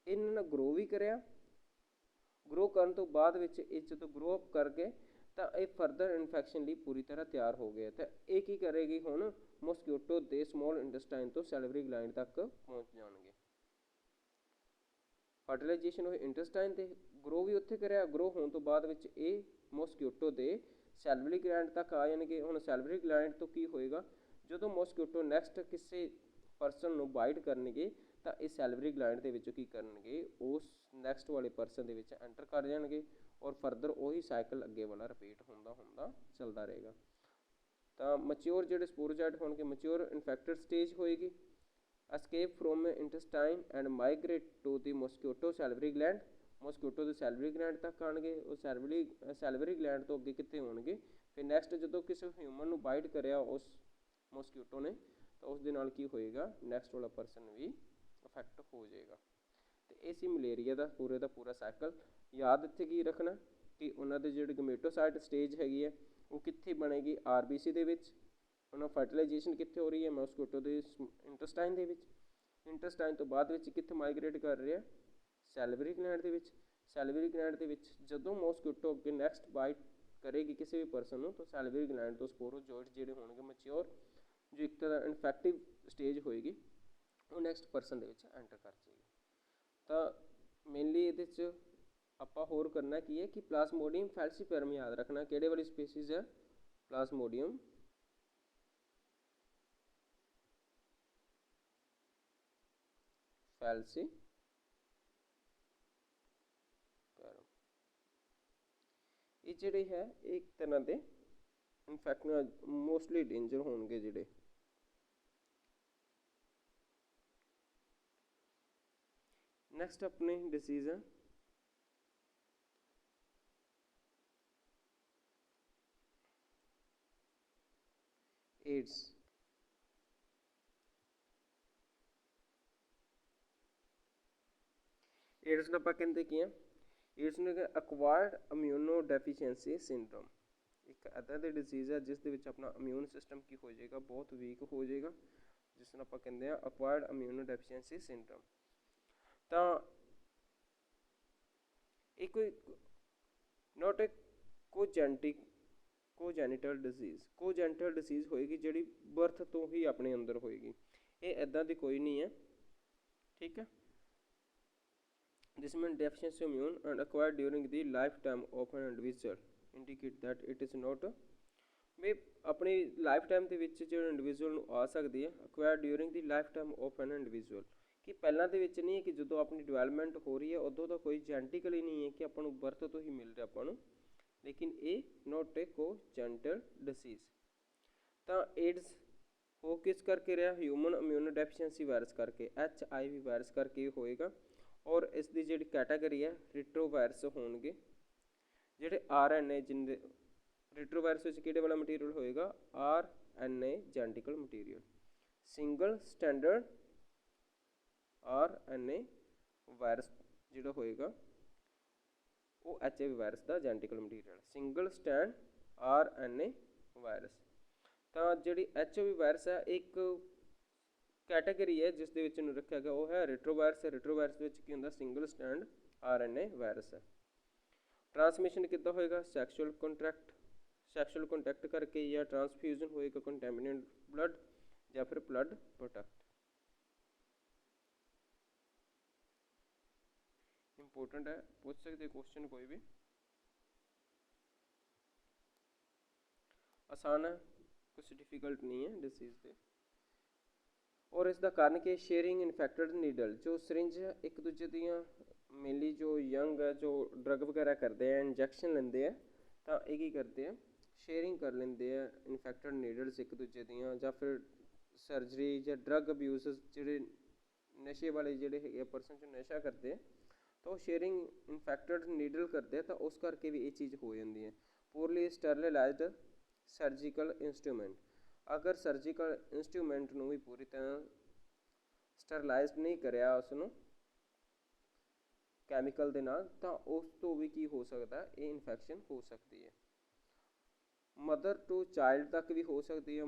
A: ਇਹਨਾਂ ਨੇ ਗਰੋ ਵੀ ਕਰਿਆ, ਗਰੋ ਕਰਨ ਤੋਂ ਬਾਅਦ ਵਿੱਚ ਇਹ ਜਦੋਂ ਗਰੋ ਅਪ ਕਰ ਗਏ ਤਾਂ ਇਹ ਫਰਦਰ ਇਨਫੈਕਸ਼ਨ ਲਈ ਪੂਰੀ ਤਰ੍ਹਾਂ ਤਿਆਰ ਹੋ ਗਿਆ। ਤਾਂ ਇਹ ਕੀ ਕਰੇਗੀ ਹੁਣ? ਮੋਸਕੀਟੋ ਦੇ ਸਮੋਲ ਇੰਟੈਸਟਾਈਨ ਤੋਂ ਸੈਲਵਰੀ ਗਲੈਂਡ ਤੱਕ ਪਹੁੰਚ ਜਾਣਗੇ। ਫਰਟੀਲਾਈਜੇਸ਼ਨ ਹੋਈ ਇੰਟੈਸਟਾਈਨ ਤੇ, ਗਰੋ ਵੀ ਉੱਥੇ ਕਰਿਆ, ਗਰੋ ਹੋਣ ਤੋਂ ਬਾਅਦ ਵਿੱਚ ਇਹ ਮੋਸਕੀਟੋ ਦੇ ਸੈਲਵਰੀ ਗਲੈਂਡ ਤੱਕ ਆ ਜਾਣਗੇ। ਹੁਣ ਸੈਲਵਰੀ ਗਲੈਂਡ ਤੋਂ ਕੀ ਹੋਏਗਾ? ਜਦੋਂ ਮੋਸਕੀਟੋ ਨੈਕਸਟ ਕਿਸੇ ਪਰਸਨ ਨੂੰ ਬਾਈਟ ਕਰਨਗੇ ਤਾਂ ਇਹ ਸੈਲਵਰੀ ਗਲੈਂਡ ਦੇ ਵਿੱਚੋਂ ਕੀ ਕਰਨਗੇ? ਉਸ ਨੈਕਸਟ ਵਾਲੇ ਪਰਸਨ ਦੇ ਵਿੱਚ ਐਂਟਰ ਕਰ ਜਾਣਗੇ ਔਰ ਫਰਦਰ ਉਹੀ ਸਾਈਕਲ ਅੱਗੇ ਵਾਲਾ ਰਿਪੀਟ ਹੁੰਦਾ ਚੱਲਦਾ ਰਹੇਗਾ। ਤਾਂ ਮੈਚਿਓਰ ਜਿਹੜੇ ਸਪੋਰੋਜੋਇਟ ਹੋਣਗੇ, ਮੈਚਿਓਰ ਇਨਫੈਕਟਡ ਸਟੇਜ ਹੋਏਗੀ। escape from intestine and migrate to the mosquito salivary gland। Mosquito ਦੇ ਸੈਲਵਰੀ ਗਲੈਂਡ ਤੱਕ ਆਉਣਗੇ। ਉਹ ਸੈਲਵਰੀ ਗਲੈਂਡ ਤੋਂ ਅੱਗੇ ਕਿੱਥੇ ਹੋਣਗੇ? ਫਿਰ ਨੈਕਸਟ ਜਦੋਂ ਕਿਸੇ ਹਿਊਮਨ ਨੂੰ ਬਾਈਟ ਕਰਿਆ ਉਸ ਮੋਸਕੀਟੋ ਨੇ ਤਾਂ ਉਸ ਦੇ ਨਾਲ ਕੀ ਹੋਏਗਾ? ਨੈਕਸਟ ਵਾਲਾ ਪਰਸਨ ਵੀ ਅਫੈਕਟ ਹੋ ਜਾਏਗਾ। ਤੇ ਇਹ ਸੀ ਮਲੇਰੀਆ ਦਾ ਪੂਰਾ ਸਾਈਕਲ। ਯਾਦ ਇੱਥੇ ਕੀ ਰੱਖਣਾ ਕਿ ਉਹਨਾਂ ਦੇ ਜਿਹੜੇ ਗਮੇਟੋਸਾਈਟ ਸਟੇਜ ਹੈਗੀ ਹੈ ਉਹ ਕਿੱਥੇ ਬਣੇਗੀ? RBC ਦੇ ਵਿੱਚ। ਉਹਨਾਂ ਫਰਟੀਲਾਈਜੇਸ਼ਨ ਕਿੱਥੇ ਹੋ ਰਹੀ ਹੈ? ਮੋਸਕੀਟੋ ਦੇ ਇੰਟੈਸਟਾਈਨ ਦੇ ਵਿੱਚ। ਇੰਟੈਸਟਾਈਨ ਤੋਂ ਬਾਅਦ ਵਿੱਚ ਕਿੱਥੇ ਮਾਈਗ੍ਰੇਟ ਕਰ ਰਿਹਾ? ਸੈਲਵਰੀ ਗਲੈਂਡ ਦੇ ਵਿੱਚ। ਸੈਲਵਰੀ ਗਲੈਂਡ ਦੇ ਵਿੱਚ ਜਦੋਂ ਮੋਸਕੀਟੋ ਅੱਗੇ ਨੈਕਸਟ ਬਾਈਟ ਕਰੇਗੀ ਕਿਸੇ ਵੀ ਪਰਸਨ ਨੂੰ ਤਾਂ ਸੈਲਵਰੀ ਗਲੈਂਡ ਤੋਂ ਸਪੋਰੋਜੋਇਟ ਜਿਹੜੇ ਹੋਣਗੇ ਮੈਚਿਓਰ, ਜੋ ਇੱਕ ਤਰ੍ਹਾਂ ਇਨਫੈਕਟਿਵ ਸਟੇਜ ਹੋਏਗੀ, ਉਹ ਨੈਕਸਟ ਪਰਸਨ ਦੇ ਵਿੱਚ ਐਂਟਰ ਕਰ ਜਾਏਗੀ। ਤਾਂ ਮੇਨਲੀ ਇਹਦੇ 'ਚ ਆਪਾਂ ਹੋਰ ਕਰਨਾ ਕੀ ਹੈ ਕਿ ਪਲਾਜ਼ਮੋਡੀਅਮ ਫੈਲਸੀਫੈਰਮ ਯਾਦ ਰੱਖਣਾ। ਕਿਹੜੇ ਵਾਲੀ ਸਪੀਸੀਜ਼ ਹੈ? ਪਲਾਜ਼ਮੋਡੀਅਮ ਫੈਲਸੀਫੈਰਮ। ਇਹ ਜਿਹੜੇ ਹੈ ਇੱਕ ਤਰ੍ਹਾਂ ਦੇ ਇਨਫੈਕਟ ਮੋਸਟਲੀ ਡੇਂਜਰ ਹੋਣਗੇ ਜਿਹੜੇ। ਨੈਕਸਟ ਆਪਣੀ ਡਿਸੀਜ਼ ਹੈ ਏਡਸ। ਏਡਸ ਨੂੰ ਆਪਾਂ ਕਹਿੰਦੇ ਕੀ ਆ? ਏਡਸ ਨੂੰ ਅਕਵਾਇਰਡ ਇਮਿਊਨੋ ਡੈਫੀਸ਼ੀਐਂਸੀ ਸਿੰਡਰੋਮ। ਇੱਕ ਇੱਦਾਂ ਦੀ ਡਿਸੀਜ਼ ਹੈ ਜਿਸ ਦੇ ਵਿੱਚ ਆਪਣਾ ਇਮਿਊਨ ਸਿਸਟਮ ਕੀ ਹੋ ਜਾਏਗਾ? ਬਹੁਤ ਵੀਕ ਹੋ ਜਾਏਗਾ, ਜਿਸ ਨੂੰ ਆਪਾਂ ਕਹਿੰਦੇ ਆ ਅਕਵਾਇਰਡ ਇਮਿਊਨੋ ਡੈਫੀਸ਼ੀਐਂਸੀ ਸਿੰਡਰੋਮ। ਤਾਂ ਇਹ ਕੋਈ ਨੋਟ ਏ ਕੋਜੈਨੀਟਲ ਡਿਸੀਜ਼ ਹੋਏਗੀ ਜਿਹੜੀ ਬਰਥ ਤੋਂ ਹੀ ਆਪਣੇ ਅੰਦਰ ਹੋਏਗੀ। ਇਹ ਇੱਦਾਂ ਦੀ ਕੋਈ ਨਹੀਂ ਹੈ, ਠੀਕ ਹੈ। This means deficiency immune and acquired during the lifetime of an individual indicate that it is not ਵੀ ਆਪਣੀ ਲਾਈਫ ਟਾਈਮ ਦੇ ਵਿੱਚ ਜਿਹੜਾ ਇੰਡੀਵਿਜੂਅਲ ਨੂੰ ਆ ਸਕਦੀ ਹੈ। acquired during the lifetime of an individual ਕਿ ਪਹਿਲਾਂ ਦੇ ਵਿੱਚ ਨਹੀਂ ਹੈ ਕਿ ਜਦੋਂ ਆਪਣੀ ਡਿਵੈਲਪਮੈਂਟ ਹੋ ਰਹੀ ਹੈ ਉਦੋਂ ਤਾਂ ਕੋਈ ਜੈਨੇਟਿਕਲੀ ਨਹੀਂ ਹੈ ਕਿ ਆਪਾਂ ਨੂੰ ਬਰਥ ਤੋਂ ਹੀ ਮਿਲ ਰਿਹਾ ਆਪਾਂ ਨੂੰ, ਲੇਕਿਨ ਇਹ ਨੋਟ ਏ ਕੋਜੈਨੀਟਲ ਡਿਸੀਜ਼। ਤਾਂ ਏਡਸ ਹੋ ਕਿਸ ਕਰਕੇ ਰਿਹਾ? ਹਿਊਮਨ ਇਮਿਊਨੋ ਡੈਫੀਸ਼ੀਐਂਸੀ ਵਾਇਰਸ ਕਰਕੇ, HIV ਵਾਇਰਸ ਕਰਕੇ ਹੋਏਗਾ। ਔਰ ਇਸ ਦੀ ਜਿਹੜੀ ਕੈਟਾਗਰੀ ਹੈ ਰਿਟਰੋਵਾਇਰਸ ਹੋਣਗੇ। ਜਿਹੜੇ RNA ਜਿੰਦੇ ਰਿਟਰੋਵਾਇਰਸ ਵਿੱਚ ਕਿਹੜੇ ਵਾਲਾ ਮਟੀਰੀਅਲ ਹੋਏਗਾ? RNA genetical material. Single standard RNA virus ਜਿਹੜਾ ਹੋਏਗਾ ਉਹ HIV ਵਾਇਰਸ ਦਾ genetical material. Single stand RNA virus. ਤਾਂ ਜਿਹੜੀ HIV ਵਾਇਰਸ ਹੈ ਇੱਕ ਕੈਟਾਗਰੀ ਹੈ ਜਿਸ ਦੇ ਵਿੱਚ ਇਹਨੂੰ ਰੱਖਿਆ ਗਿਆ ਉਹ ਹੈ ਰਿਟਰੋਵਾਇਰਸ। ਰਿਟਰੋਵਾਇਰਸ ਵਿੱਚ ਕੀ ਹੁੰਦਾ? ਸਿੰਗਲ ਸਟੈਂਡ RNA ਵਾਇਰਸ ਹੈ। ਟ੍ਰਾਂਸਮਿਸ਼ਨ ਕਿੱਦਾਂ ਹੋਏਗਾ? ਸੈਕਸ਼ੂਅਲ ਕੰਟੈਕਟ ਕਰਕੇ ਜਾਂ ਟ੍ਰਾਂਸਫਿਊਜ਼ਨ ਹੋਏਗਾ ਕੰਟੈਮੀਨੇਟ ਬਲੱਡ ਜਾਂ ਫਿਰ ਬਲੱਡ ਪ੍ਰੋਡਕਟ। ਇੰਪੋਰਟੈਂਟ ਹੈ, ਪੁੱਛ ਸਕਦੇ ਕੁਐਸਚਨ ਕੋਈ ਵੀ। ਆਸਾਨ ਹੈ, ਕੁਛ ਡਿਫਿਕਲਟ ਨਹੀਂ ਹੈ ਡਿਸੀਜ਼ ਦੇ। ਔਰ ਇਸ ਦਾ ਕਾਰਨ ਕੀ ਸ਼ੇਅਰਿੰਗ ਇਨਫੈਕਟਡ ਨੀਡਲ, ਜੋ ਸਰਿੰਜ ਇੱਕ ਦੂਜੇ ਦੀਆਂ ਮੇਨਲੀ ਜੋ ਯੰਗ ਹੈ ਜੋ ਡਰਗ ਵਗੈਰਾ ਕਰਦੇ ਆ ਇੰਜੈਕਸ਼ਨ ਲੈਂਦੇ ਆ ਤਾਂ ਇਹ ਕੀ ਕਰਦੇ ਆ ਸ਼ੇਅਰਿੰਗ ਕਰ ਲੈਂਦੇ ਆ ਇਨਫੈਕਟਡ ਨੀਡਲਸ ਇੱਕ ਦੂਜੇ ਦੀਆਂ, ਜਾਂ ਫਿਰ ਸਰਜਰੀ ਜਾਂ ਡਰਗ ਅਬਿਊਜ਼ ਜਿਹੜੇ ਨਸ਼ੇ ਵਾਲੇ ਜਿਹੜੇ ਹੈਗੇ ਪਰਸਨ ਜੋ ਨਸ਼ਾ ਕਰਦੇ ਆ ਤਾਂ ਉਹ ਸ਼ੇਅਰਿੰਗ ਇਨਫੈਕਟਡ ਨੀਡਲ ਕਰਦੇ ਆ ਤਾਂ ਉਸ ਕਰਕੇ ਵੀ ਇਹ ਚੀਜ਼ ਹੋ ਜਾਂਦੀ ਹੈ। ਪੂਰਲੀ ਸਟਰਲਾਈਜ਼ਡ ਸਰਜੀਕਲ ਇੰਸਟਰੂਮੈਂਟ, ਅਗਰ ਸਰਜੀਕਲ ਇੰਸਟਰੂਮੈਂਟ ਨੂੰ ਵੀ ਪੂਰੀ ਤਰ੍ਹਾਂ ਸਟਰਲਾਈਜ਼ਡ ਨਹੀਂ ਕਰਿਆ ਉਸ ਨੂੰ ਕੈਮੀਕਲ ਦੇ ਨਾਲ ਤਾਂ ਉਸ ਤੋਂ ਵੀ ਕੀ ਹੋ ਸਕਦਾ ਇਹ ਇਨਫੈਕਸ਼ਨ ਹੋ ਸਕਦੀ ਹੈ। ਮਦਰ ਟੂ ਚਾਈਲਡ ਤੱਕ ਵੀ ਹੋ ਸਕਦੀ ਹੈ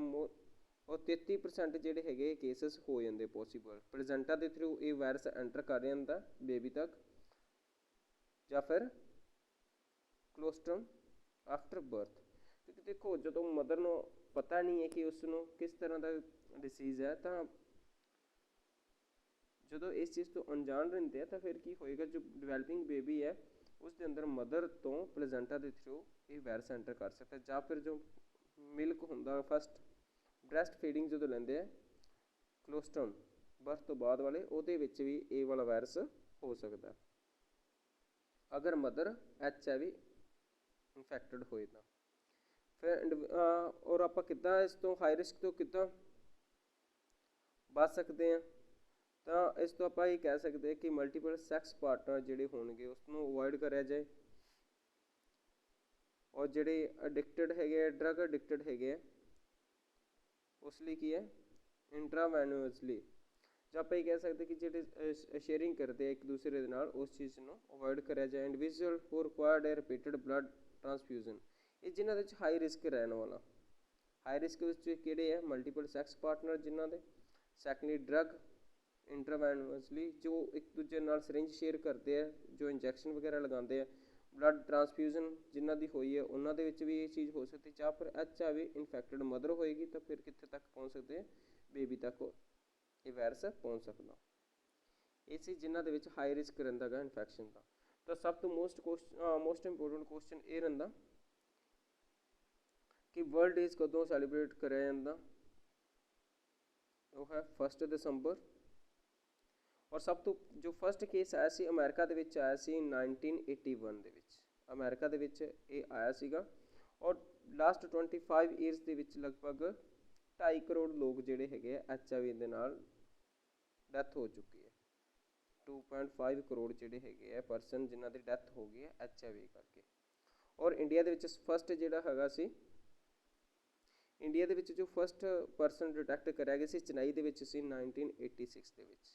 A: ਔਰ 33% ਜਿਹੜੇ ਹੈਗੇ ਕੇਸਿਸ ਹੋ ਜਾਂਦੇ ਪੋਸੀਬਲ। ਪਲੇਜ਼ੈਂਟਾ ਦੇ ਥਰੂ ਇਹ ਵਾਇਰਸ ਐਂਟਰ ਕਰ ਜਾਂਦਾ ਬੇਬੀ ਤੱਕ, ਜਾਂ ਫਿਰ ਕਲੋਸਟਰਮ ਆਫਟਰ ਬਰਥ। ਕਿਉਂਕਿ ਦੇਖੋ ਜਦੋਂ ਮਦਰ ਨੂੰ ਪਤਾ ਨਹੀਂ ਹੈ ਕਿ ਉਸ ਨੂੰ ਕਿਸ ਤਰ੍ਹਾਂ ਦਾ ਡਿਸੀਜ਼ ਹੈ ਤਾਂ ਜਦੋਂ ਇਸ ਚੀਜ਼ ਤੋਂ ਅਣਜਾਣ ਰਹਿੰਦੇ ਆ ਤਾਂ ਫਿਰ ਕੀ ਹੋਏਗਾ, ਜੋ ਡਿਵੈਲਪਿੰਗ ਬੇਬੀ ਹੈ ਉਸ ਦੇ ਅੰਦਰ ਮਦਰ ਤੋਂ ਪਲੇਜ਼ੈਂਟਾ ਦੇ ਥਰੂ ਇਹ ਵਾਇਰਸ ਐਂਟਰ ਕਰ ਸਕਦਾ, ਜਾਂ ਫਿਰ ਜੋ ਮਿਲਕ ਹੁੰਦਾ ਫਸਟ ਬ੍ਰੈਸਟ ਫੀਡਿੰਗ ਜਦੋਂ ਲੈਂਦੇ ਆ ਕਲੋਸਟਰਮ ਬਰਥ ਤੋਂ ਬਾਅਦ ਵਾਲੇ ਉਹਦੇ ਵਿੱਚ ਵੀ ਇਹ ਵਾਲਾ ਵਾਇਰਸ ਹੋ ਸਕਦਾ ਅਗਰ ਮਦਰ HIV ਇਨਫੈਕਟਡ ਹੋਏ ਤਾਂ। ਫਿਰ ਔਰ ਆਪਾਂ ਕਿੱਦਾਂ ਇਸ ਤੋਂ ਹਾਈ ਰਿਸਕ ਤੋਂ ਕਿੱਦਾਂ ਬਚ ਸਕਦੇ ਹਾਂ, ਤਾਂ ਇਸ ਤੋਂ ਆਪਾਂ ਇਹ ਕਹਿ ਸਕਦੇ ਕਿ ਮਲਟੀਪਲ ਸੈਕਸ ਪਾਰਟਨਰ ਜਿਹੜੇ ਹੋਣਗੇ ਉਸ ਨੂੰ ਅਵੋਇਡ ਕਰਿਆ ਜਾਏ, ਔਰ ਜਿਹੜੇ ਅਡਿਕਟਡ ਹੈਗੇ ਡਰਗ ਅਡਿਕਟਡ ਹੈਗੇ ਉਸ ਲਈ ਕੀ ਹੈ ਇੰਟਰਾਵੈਨਸਲੀ, ਜਾਂ ਆਪਾਂ ਇਹ ਕਹਿ ਸਕਦੇ ਕਿ ਜਿਹੜੇ ਸ਼ੇਅਰਿੰਗ ਕਰਦੇ ਆ ਇੱਕ ਦੂਸਰੇ ਦੇ ਨਾਲ ਉਸ ਚੀਜ਼ ਨੂੰ ਅਵੋਇਡ ਕਰਿਆ ਜਾਏ। ਇੰਡੀਵਿਜੂਅਲ ਹੂ ਰਿਕੁਆਇਰਡ ਰਿਪੀਟਡ ਬਲੱਡ ਟ੍ਰਾਂਸਫਿਊਜ਼ਨ, ਇਹ ਜਿਨ੍ਹਾਂ ਦੇ ਵਿੱਚ ਹਾਈ ਰਿਸਕ ਰਹਿਣ ਵਾਲਾ, ਹਾਈ ਰਿਸਕ ਵਿੱਚ ਕਿਹੜੇ ਹੈ ਮਲਟੀਪਲ ਸੈਕਸ ਪਾਰਟਨਰ ਜਿਨ੍ਹਾਂ ਦੇ, ਸੈਕੰਡਲੀ ਡਰਗ ਇੰਟਰਾਵੈਨਸਲੀ ਜੋ ਇੱਕ ਦੂਜੇ ਨਾਲ ਸਰਿੰਜ ਸ਼ੇਅਰ ਕਰਦੇ ਆ, ਜੋ ਇੰਜੈਕਸ਼ਨ ਵਗੈਰਾ ਲਗਾਉਂਦੇ ਆ, ਬਲੱਡ ਟ੍ਰਾਂਸਫਿਊਜ਼ਨ ਜਿਨ੍ਹਾਂ ਦੀ ਹੋਈ ਹੈ ਉਹਨਾਂ ਦੇ ਵਿੱਚ ਵੀ ਇਹ ਚੀਜ਼ ਹੋ ਸਕਦੀ, ਜਾਂ ਫਿਰ HIV ਇਨਫੈਕਟਡ ਮਦਰ ਹੋਏਗੀ ਤਾਂ ਫਿਰ ਕਿੱਥੇ ਤੱਕ ਪਹੁੰਚ ਸਕਦੇ ਬੇਬੀ ਤੱਕ ਇਹ ਵਾਇਰਸ ਪਹੁੰਚ ਸਕਦਾ। ਇਹ ਸੀ ਜਿਨ੍ਹਾਂ ਦੇ ਵਿੱਚ ਹਾਈ ਰਿਸਕ ਰਹਿੰਦਾ ਗਾ ਇਨਫੈਕਸ਼ਨ ਦਾ। ਤਾਂ ਸਭ ਤੋਂ ਮੋਸਟ ਇੰਪੋਰਟੈਂਟ ਕੁਐਸਚਨ ਇਹ ਰਹਿੰਦਾ ਕਿ ਵਰਲਡ ਡੇਜ਼ ਕਦੋਂ ਸੈਲੀਬ੍ਰੇਟ ਕਰਿਆ ਜਾਂਦਾ, ਉਹ ਹੈ 1 ਦਸੰਬਰ। ਔਰ ਸਭ ਤੋਂ ਜੋ ਫਸਟ ਕੇਸ ਆਇਆ ਸੀ ਅਮਰੀਕਾ ਦੇ ਵਿੱਚ ਆਇਆ ਸੀ 1981 ਦੇ ਵਿੱਚ, ਅਮਰੀਕਾ ਦੇ ਵਿੱਚ ਇਹ ਆਇਆ ਸੀਗਾ। ਔਰ ਲਾਸਟ 25 ਈਅਰਸ ਦੇ ਵਿੱਚ ਲਗਭਗ 2.5 ਕਰੋੜ ਲੋਕ ਜਿਹੜੇ ਹੈਗੇ HIV ਦੇ ਨਾਲ ਡੈਥ ਹੋ ਚੁੱਕੀ ਹੈ। 2.5 ਕਰੋੜ ਜਿਹੜੇ ਹੈਗੇ ਆ ਪਰਸਨ ਜਿਨ੍ਹਾਂ ਦੀ ਡੈਥ ਹੋ ਗਈ ਹੈ HIV ਕਰਕੇ। ਔਰ ਇੰਡੀਆ ਦੇ ਵਿੱਚ ਫਸਟ ਜਿਹੜਾ ਹੈਗਾ ਸੀ, ਇੰਡੀਆ ਦੇ ਵਿੱਚ ਜੋ ਫਸਟ ਪਰਸਨ ਡਿਟੈਕਟ ਕਰਿਆ ਗਿਆ ਸੀ ਚੇਨਈ ਦੇ ਵਿੱਚ ਸੀ 1986 ਦੇ ਵਿੱਚ।